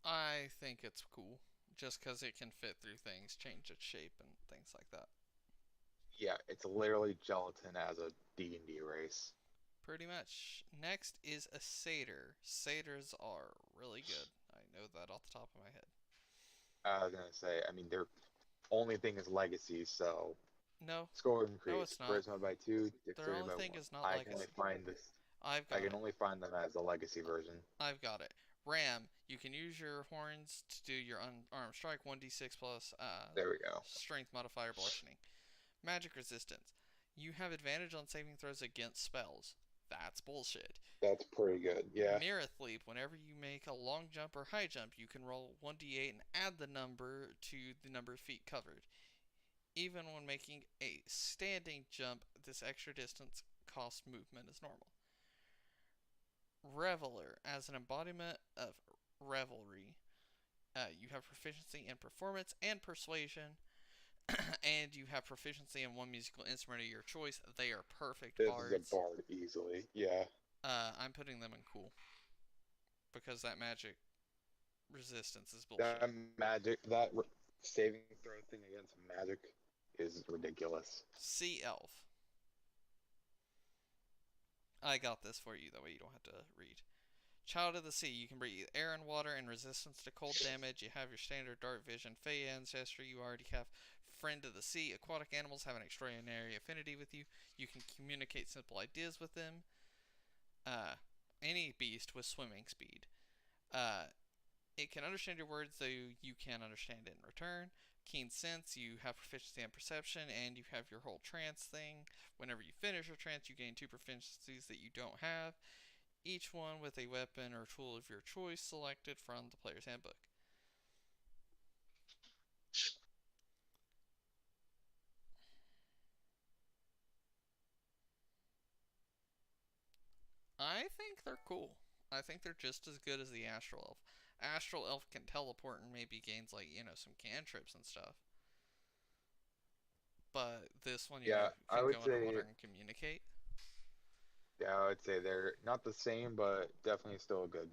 I think it's cool. Just because it can fit through things, change its shape, and things like that. Yeah, it's literally gelatin as a D&D race. Pretty much. Next is a satyr. Satyrs are really good. I know that off the top of my head. I was gonna say, I mean, their only thing is legacy, so No, score no, increase. it's not. Charisma by 2, Their dexterity only by thing 1. is not I can only legacy. find this. I've I got can it. only find them as the legacy version. I've got it. Ram, you can use your horns to do your unarmed strike, 1d6 plus There we go. strength modifier bludgeoning. Magic resistance. You have advantage on saving throws against spells. That's bullshit. That's pretty good. Yeah. Mireth Leap. Whenever you make a long jump or high jump, you can roll 1d8 and add the number to the number of feet covered. Even when making a standing jump, this extra distance cost movement as normal. Reveler. As an embodiment of revelry, you have proficiency in performance and persuasion, and you have proficiency in one musical instrument of your choice. They are perfect This is a bards. bard easily. Yeah. I'm putting them in cool because that magic resistance is bullshit. That magic, saving throw thing against magic is ridiculous. Sea Elf. I got this for you, that way you don't have to read. Child of the Sea. You can breathe air and water and resistance to cold damage. You have your standard dark vision Fey ancestry. You already have Friend of the Sea. Aquatic animals have an extraordinary affinity with you. You can communicate simple ideas with them. Any beast with swimming speed. It can understand your words, though you can't understand it in return. Keen sense, you have proficiency in perception, and you have your whole trance thing. Whenever you finish your trance, you gain 2 proficiencies that you don't have, each one with a weapon or tool of your choice selected from the player's handbook. I think they're cool. I think they're just as good as the Astral Elf. Astral Elf can teleport and maybe gains, like, some cantrips and stuff. But this one, Yeah, I can would go say underwater and communicate. yeah, I would say they're not the same, but definitely still a good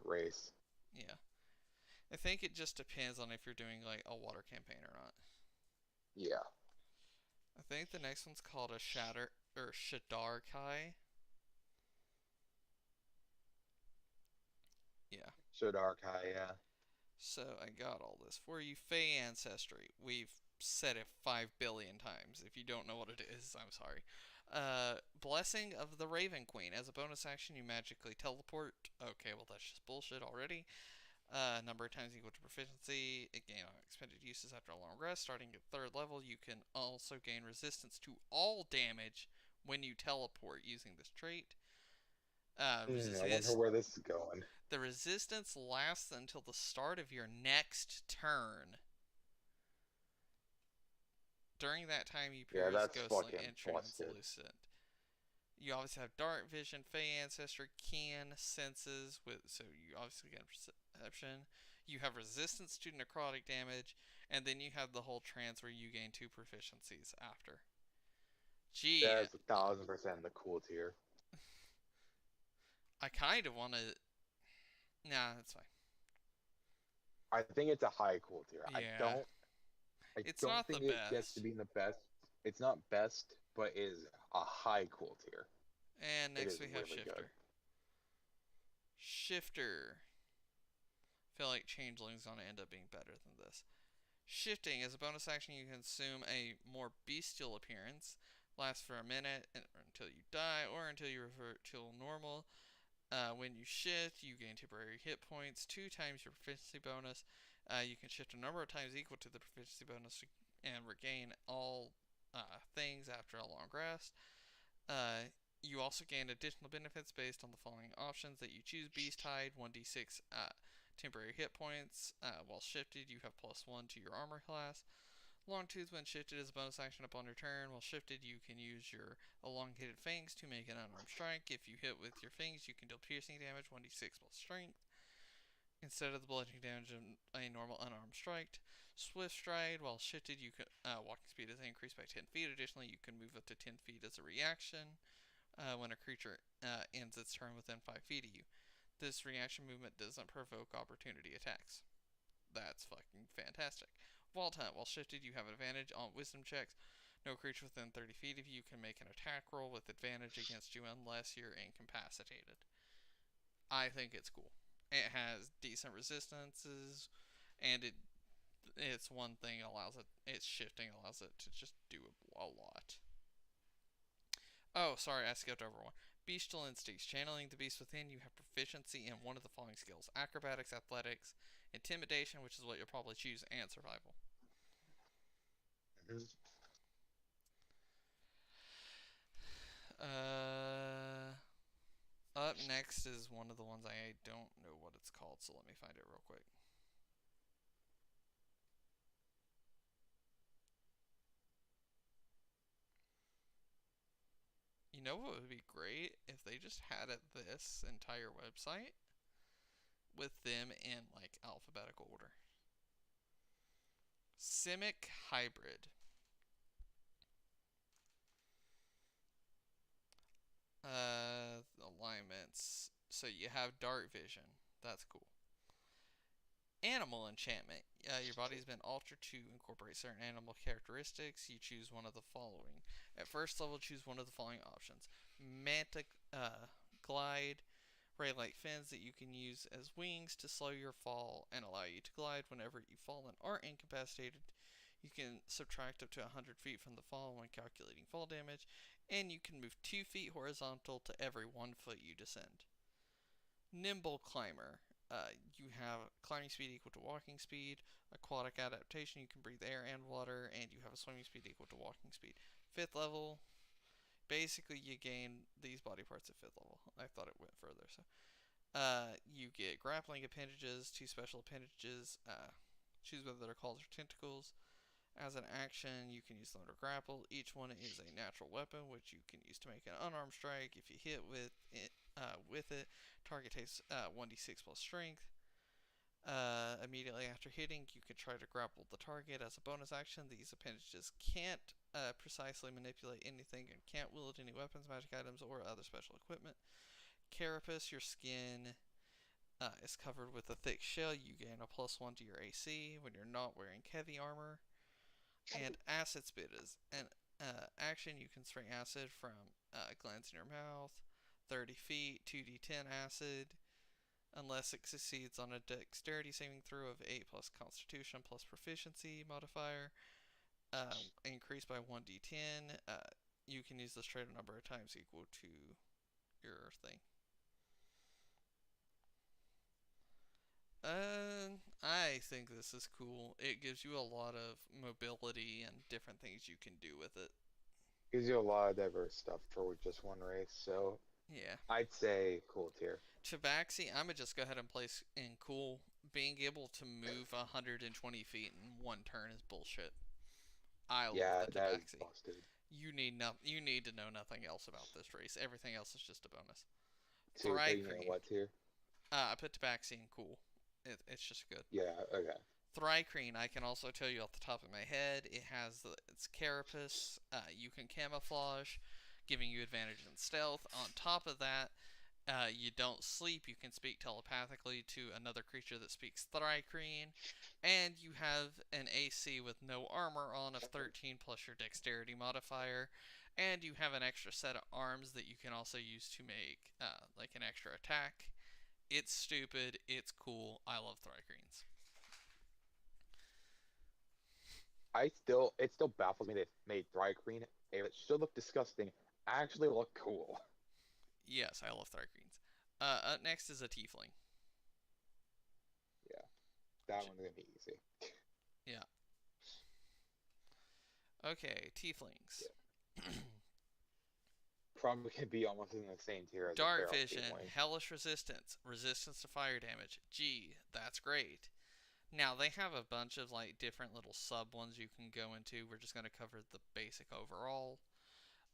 race. Yeah. I think it just depends on if you're doing, like, a water campaign or not. Yeah. I think the next one's called a Shatter or Shadar Kai. Yeah. Shadar Kai, yeah. So I got all this for you. Fey ancestry. We've said it 5 billion times. If you don't know what it is, I'm sorry. Blessing of the Raven Queen. As a bonus action, you magically teleport. Okay, well that's just bullshit already. Number of times equal to proficiency. It gain unexpended uses after a long rest. Starting at 3rd level, you can also gain resistance to all damage when you teleport using this trait. I wonder where this is going. The resistance lasts until the start of your next turn. During that time, you Yeah, appear as that's ghostly fucking and busted. translucent. You obviously have dark vision, Fey ancestry, keen senses, so you obviously get perception. You have resistance to necrotic damage, and then you have the whole trance where you gain 2 proficiencies after. Gee, That's 1,000% the cool tier. I kind of want to. Nah, that's fine. I think it's a high cool tier. I Yeah, don't I it's don't not the think it gets to best. be in the best. It's not best, but is a high cool tier. And It next is we have really good. Shifter. Shifter. Feel like Changeling's gonna end up being better than this. Shifting is a bonus action. You can assume a more bestial appearance. Lasts for a minute until you die or until you revert to normal. When you shift, you gain temporary hit points, 2 times your proficiency bonus. You can shift a number of times equal to the proficiency bonus and regain all things after a long rest. Uh, you also gain additional benefits based on the following options that you choose: Beast Hide, 1d6 temporary hit points. While shifted, you have +1 to your armor class. Longtooth, when shifted, is a bonus action upon your turn. While shifted, you can use your elongated fangs to make an unarmed strike. If you hit with your fangs, you can deal piercing damage, 1d6 plus strength, instead of the bludgeoning damage of a normal unarmed strike. Swift stride, while shifted, you can walking speed is increased by 10 feet. Additionally, you can move up to 10 feet as a reaction when a creature ends its turn within 5 feet of you. This reaction movement doesn't provoke opportunity attacks. That's fucking fantastic. Vault Hunt. While shifted, you have advantage on wisdom checks. No creature within 30 feet of you can make an attack roll with advantage against you unless you're incapacitated. I think it's cool. It has decent resistances, and it's one thing allows it. Its shifting allows it to just do a lot. Oh, sorry, I skipped over one. Bestial instincts. Channeling the beast within, you have proficiency in one of the following skills: acrobatics, athletics, intimidation, which is what you'll probably choose, and survival. Mhm. Uh, Up next is one of the ones I don't know what it's called, so let me find it real quick. You know what would be great if they just had it this entire website with them in like alphabetical order. Simic hybrid. Alignments. So you have dark vision. That's cool. Animal enchantment. Your body's been altered to incorporate certain animal characteristics. You choose one of the following. At first level, choose one of the following options: Manta glide, ray-like fins that you can use as wings to slow your fall and allow you to glide whenever you fall and aren't incapacitated. You can subtract up to 100 feet from the fall when calculating fall damage, and you can move 2 feet horizontal to every 1 foot you descend. Nimble climber. You have climbing speed equal to walking speed, aquatic adaptation, you can breathe air and water, and you have a swimming speed equal to walking speed. 5th level, basically you gain these body parts at 5th level. I thought it went further, so. You get grappling appendages, 2 special appendages, choose whether they're claws or tentacles. As an action, you can use them to grapple. Each one is a natural weapon, which you can use to make an unarmed strike. If you hit with it, target takes 1d6 plus strength. Immediately after hitting, you can try to grapple the target as a bonus action. These appendages can't precisely manipulate anything and can't wield any weapons, magic items, or other special equipment. Carapace, your skin is covered with a thick shell. You gain a +1 to your AC when you're not wearing heavy armor. And acid spit is an action. You can spray acid from glands in your mouth, 30 feet, 2d10 acid, unless it succeeds on a dexterity saving throw of 8 plus constitution plus proficiency modifier, increased by 1d10. You can use this trait a number of times equal to your thing. I think this is cool. It gives you a lot of mobility and different things you can do with it. Gives you a lot of diverse stuff for just one race, so Yeah. I'd say cool tier. Tabaxi, I'm gonna just go ahead and place in cool. Being able to move 120 feet in one turn is bullshit. I love Yeah, the that is Tabaxi. busted. You need to know nothing else about this race. Everything else is just a bonus. So you're putting it in Thrycreen. what tier? I put Tabaxi in cool. It's just good. Yeah, okay. Thrycreen, I can also tell you off the top of my head, its carapace. You can camouflage, giving you advantage in stealth. On top of that, You don't sleep, you can speak telepathically to another creature that speaks Thri-Kreen, and you have an AC with no armor on of 13 plus your dexterity modifier, and you have an extra set of arms that you can also use to make like an extra attack. It's stupid, it's cool, I love Thri-Kreens. It still baffles me they made Thri-Kreen, it should look disgusting, actually look cool. Yes, I love Thri-Kreens. Up next is a Tiefling. Yeah, that one's gonna be easy. Yeah. Okay, Tieflings. Yeah. Probably could be almost in the same tier as a Dark feral vision, tiefling. hellish resistance, resistance to fire damage. Gee, that's great. Now they have a bunch of like different little sub ones you can go into. We're just going to cover the basic overall.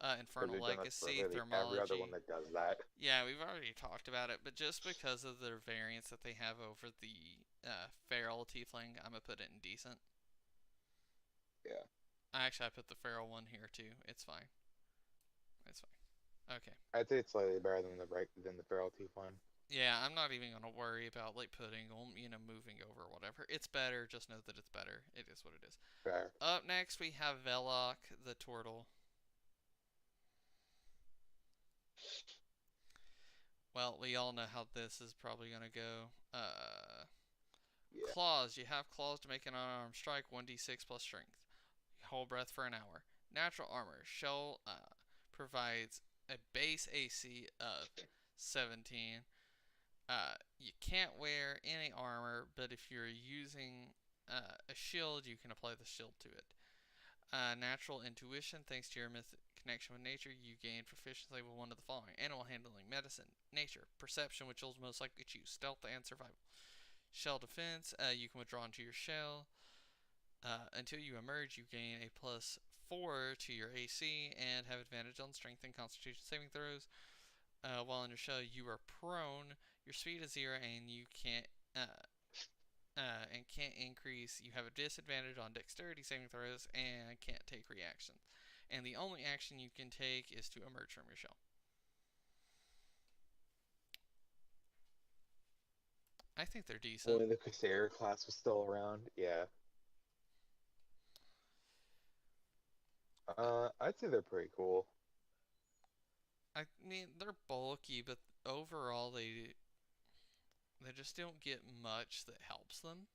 Because Infernal we've done this for Legacy, literally every other one Thermology. that does that. Yeah, we've already talked about it, but just because of their variants that they have over the feral tiefling, I'm gonna put it in decent. Yeah. Actually, I put the feral one here too. It's fine. It's fine. Okay. I'd say it's slightly better than the feral tiefling. Yeah, I'm not even gonna worry about like putting them, moving over or whatever. It's better. Just know that it's better. It is what it is. Fair. Up next, we have Velok, the turtle. Well, we all know how this is probably gonna go. Yeah. Claws. You have claws to make an unarmed strike. 1d6 plus strength. You hold breath for an hour. Natural armor. Shell provides a base AC of 17. You can't wear any armor, but if you're using a shield, you can apply the shield to it. Natural intuition. Thanks to your connection with nature, you gain proficiency with one of the following: animal handling, medicine, nature, perception, which you'll most likely choose, stealth, and survival. Shell defense. You can withdraw into your shell. Until you emerge, you gain a +4 to your AC and have advantage on strength and constitution saving throws. While in your shell, you are prone. Your speed is 0, and you can't increase. You have a disadvantage on dexterity saving throws and can't take reactions. And the only action you can take is to emerge from your shell. I think they're decent. When the Crusader class was still around, yeah. I'd say they're pretty cool. I mean, they're bulky, but overall they just don't get much that helps them.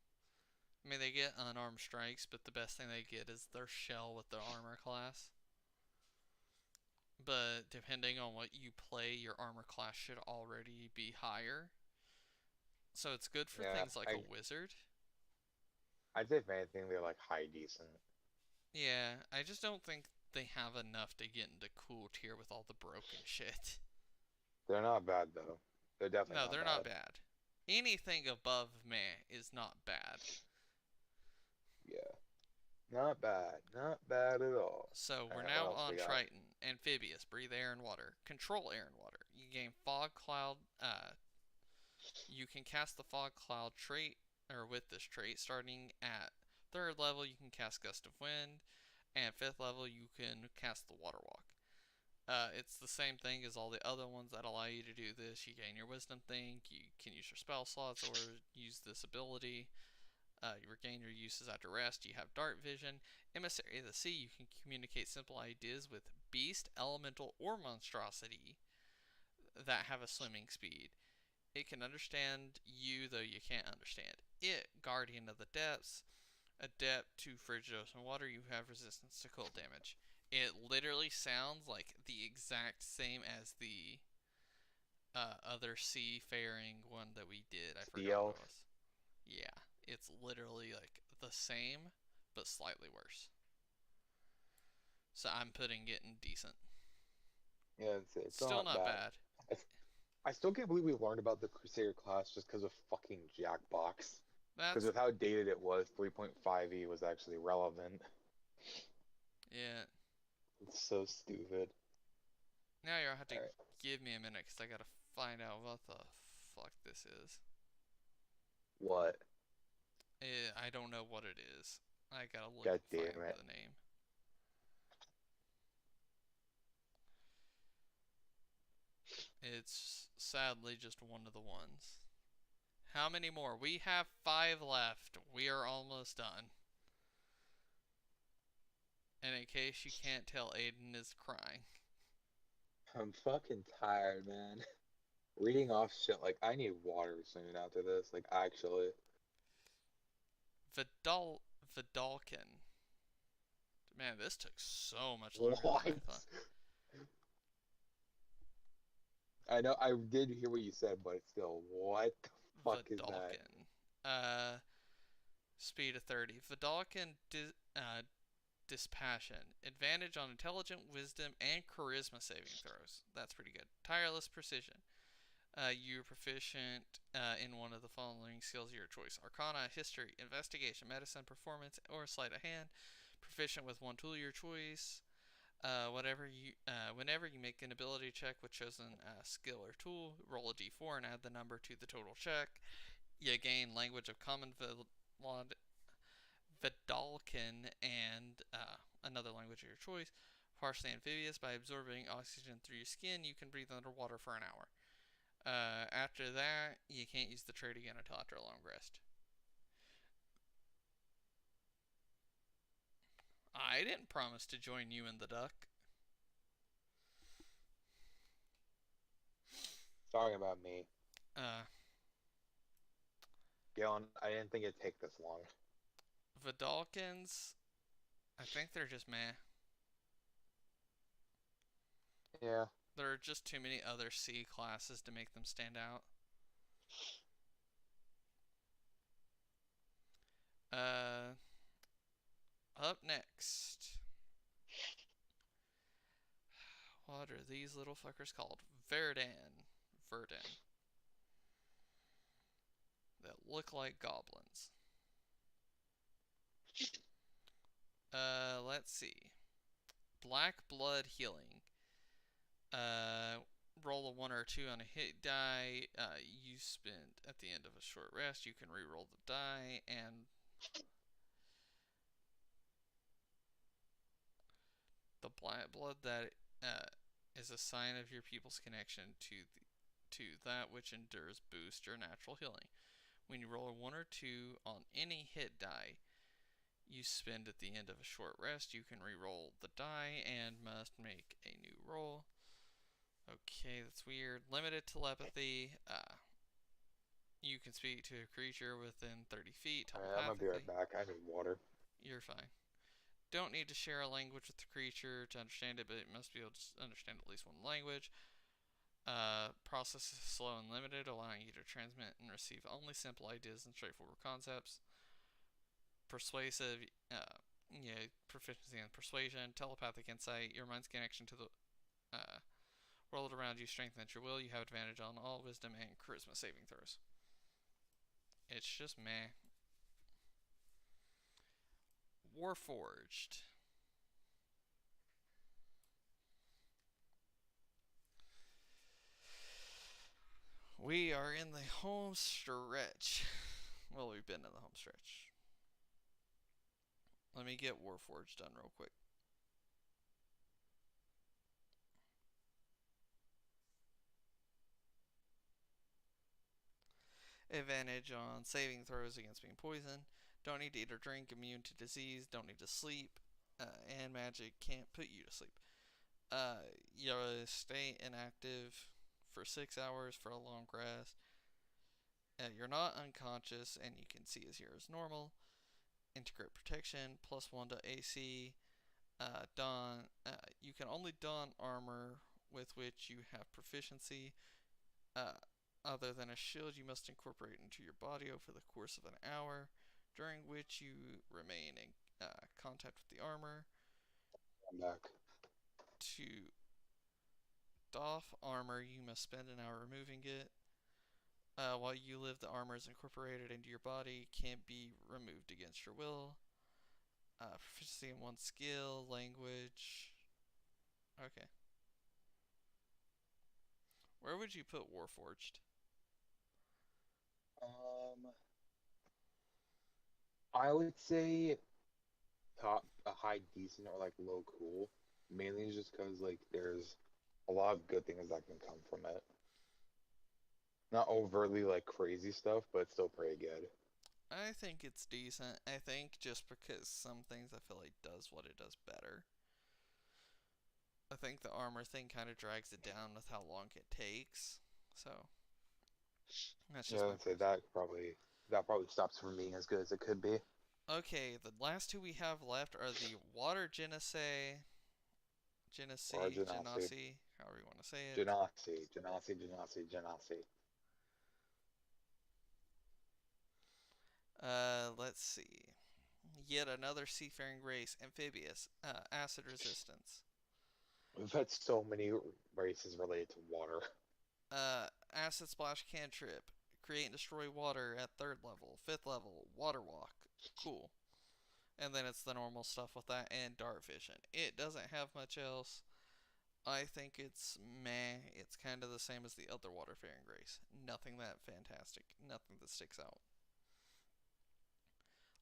I mean, they get unarmed strikes, but the best thing they get is their shell with their armor class. But depending on what you play, your armor class should already be higher. So it's good for Yeah, things like a wizard. I'd say if anything, they're like high decent. Yeah, I just don't think they have enough to get into cool tier with all the broken shit. They're not bad though. They're definitely No, not they're bad. not bad. Anything above meh is not bad. Yeah. Not bad. Not bad at all. So we're Alright, what now else on we got? Triton. Amphibious, breathe air and water. Control air and water. You gain fog cloud. You can cast the fog cloud trait, or with this trait, starting at 3rd level you can cast gust of wind, and 5th level you can cast the water walk. It's the same thing as all the other ones that allow you to do this. You gain your wisdom thing, you can use your spell slots or use this ability. You regain your uses after rest. You have dark vision. Emissary of the sea, you can communicate simple ideas with beast, elemental, or monstrosity that have a swimming speed. It can understand you, though you can't understand it. Guardian of the depths, adept to frigid ocean water, you have resistance to cold damage. It literally sounds like the exact same as the other seafaring one that we did. I forgot what it was. Yeah, it's literally like the same, but slightly worse. So I'm putting it in decent. Yeah, it's Still not not bad. bad. I still can't believe we learned about the Crusader class just because of fucking Jackbox. Because That's with how dated it was, 3.5e was actually relevant. yeah. It's so stupid. Now you'll have to Alright. give me a minute because I gotta find out what the fuck this is. What? I don't know what it is. I gotta look God and damn find it. the name. It's sadly just one of the ones. How many more? We have 5 left. We are almost done. And in case you can't tell, Aiden is crying. I'm fucking tired, man. Reading off shit, like, I need water soon after this, like, actually. Vidal Vidalkin. Man, this took so much longer than What? I thought. I know, I did hear what you said, but still, what the fuck is that? Vidalkin. Uh, speed of 30. Vidalkin Dispassion. Advantage on intelligent, wisdom, and charisma saving throws. That's pretty good. Tireless precision. You're proficient in one of the following skills of your choice: Arcana, History, Investigation, Medicine, Performance, or Sleight of Hand. Proficient with one tool of your choice. Whenever you make an ability check with chosen skill or tool, roll a d4 and add the number to the total check. You gain language of common Vidalcan and another language of your choice. Partially amphibious. By absorbing oxygen through your skin, you can breathe underwater for an hour. After that, you can't use the trait again until after a long rest. I didn't promise to join you in the duck. Sorry about me. Uh, Galen, I didn't think it'd take this long. Vidalkins, I think they're just meh. Yeah. There are just too many other C classes to make them stand out. Uh, Up next. What are these little fuckers called? Verdant. That look like goblins. Let's see. Black blood healing. Roll a 1 or 2 on a hit die. You spend at the end of a short rest. You can re-roll the die, and the black blood that is a sign of your people's connection to that which endures boost your natural healing. When you roll a 1 or 2 on any hit die you spend at the end of a short rest, you can re-roll the die and must make a new roll. Okay, that's weird. Limited telepathy. You can speak to a creature within 30 feet Alright, I'm gonna be telepathically. right back. I need water. You're fine. Don't need to share a language with the creature to understand it, but it must be able to understand at least one language. Process is slow and limited, allowing you to transmit and receive only simple ideas and straightforward concepts. Persuasive, proficiency in persuasion, telepathic insight. Your mind's connection to the world around you strengthens your will. You have advantage on all wisdom and charisma saving throws. It's just meh. Warforged. We are in the home stretch. Well, we've been in the home stretch. Let me get Warforged done real quick. Advantage on saving throws against being poisoned. Don't need to eat or drink. Immune to disease. Don't need to sleep. And magic can't put you to sleep. You stay inactive for 6 hours for a long rest. You're not unconscious and you can see as here as normal. Integrate protection, +1 to AC. Don. You can only don armor with which you have proficiency. Other than a shield, you must incorporate into your body over the course of an hour, during which you remain in contact with the armor. I'm back. To doff armor, you must spend an hour removing it. While you live, the armor is incorporated into your body, can't be removed against your will. Proficiency in one skill, language. Okay. Where would you put Warforged? I would say top a high decent or like low cool. Mainly just because like there's a lot of good things that can come from it. Not overtly like crazy stuff, but it's still pretty good. I think it's decent. I think just because some things I feel like does what it does better. I think the armor thing kind of drags it down with how long it takes. So that's just Yeah, my I'd say personal. that probably stops from being as good as it could be. Okay, the last two we have left are the water Or Genasi, Genasi, however you want to say it. Genasi, Genasi, Genasi, Genasi. Let's see. Yet another seafaring race, amphibious, acid resistance. We've had so many races related to water. Acid splash cantrip, create and destroy water at third level, fifth level, water walk. Cool. And then it's the normal stuff with that and dart vision. It doesn't have much else. I think it's meh. It's kind of the same as the other waterfaring race. Nothing that fantastic. Nothing that sticks out.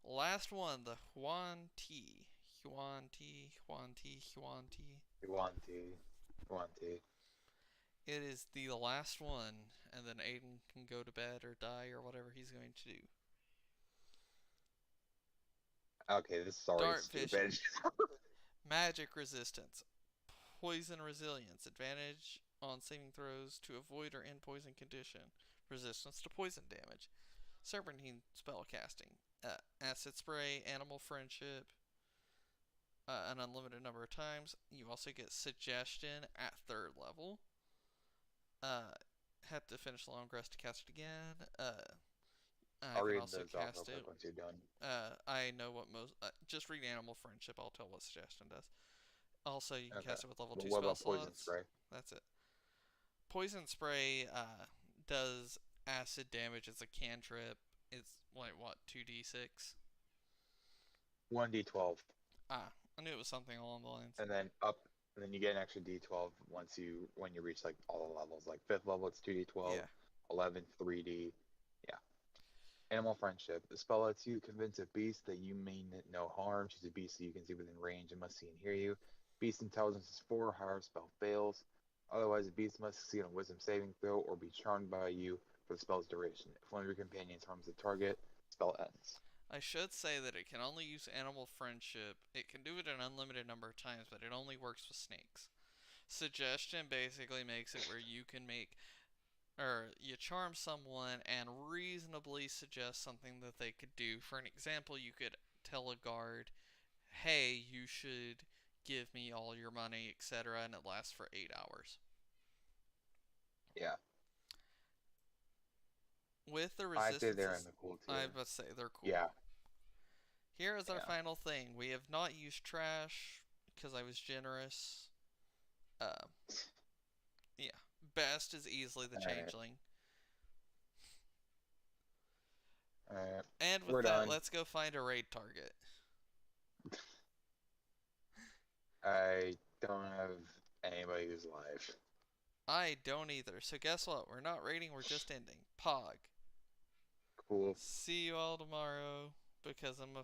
Last one, the Huan Ti. Huan Ti, Huan Ti, Huan Ti. Guanti, Guanti. It is the last one, and then Aiden can go to bed or die or whatever he's going to do. Okay, this is already Dart stupid. vision, magic resistance, poison resilience, advantage on saving throws to avoid or end poison condition, resistance to poison damage, serpentine spell casting, acid spray, animal friendship, an unlimited number of times. You also get suggestion at third level. Uh, have to finish the long rest to cast it again. I I'll can read also those off real cast it. quick once you're done. I know what most. Just read Animal Friendship. I'll tell what suggestion does. Also, you can Okay. cast it with level But 2 what spell about poison slots. spray? That's it. Poison Spray does acid damage as a cantrip. It's like what 2d6. 1d12. I knew it was something along the lines. And then up, and then you get an extra d12 when you reach like all the levels. Like fifth level, it's 2d12, Yeah, 11, 3d. Yeah. Animal friendship. The spell lets you convince a beast that you mean no harm. Choose a beast that you can see within range and must see and hear you. Beast intelligence is 4, however, spell fails. Otherwise, the beast must succeed on a wisdom saving throw or be charmed by you for the spell's duration. If one of your companions harms the target, spell ends. I should say that it can only use Animal Friendship. It can do it an unlimited number of times, but it only works with snakes. Suggestion basically makes it where you can make or you charm someone and reasonably suggest something that they could do. For an example, you could tell a guard, "Hey, you should give me all your money, etc.," and it lasts for 8 hours. Yeah. With the I say they're in resistances, the cool I was tier. about to say they're cool. Yeah. Here is our Yeah. final thing. We have not used trash because I was generous. Uh, yeah, best is easily the Alright. changeling. Alright. And with We're that, done. let's go find a raid target. I don't have anybody who's alive. I don't either. So guess what? We're not raiding, we're just ending. Pog. Cool. See you all tomorrow because I'm a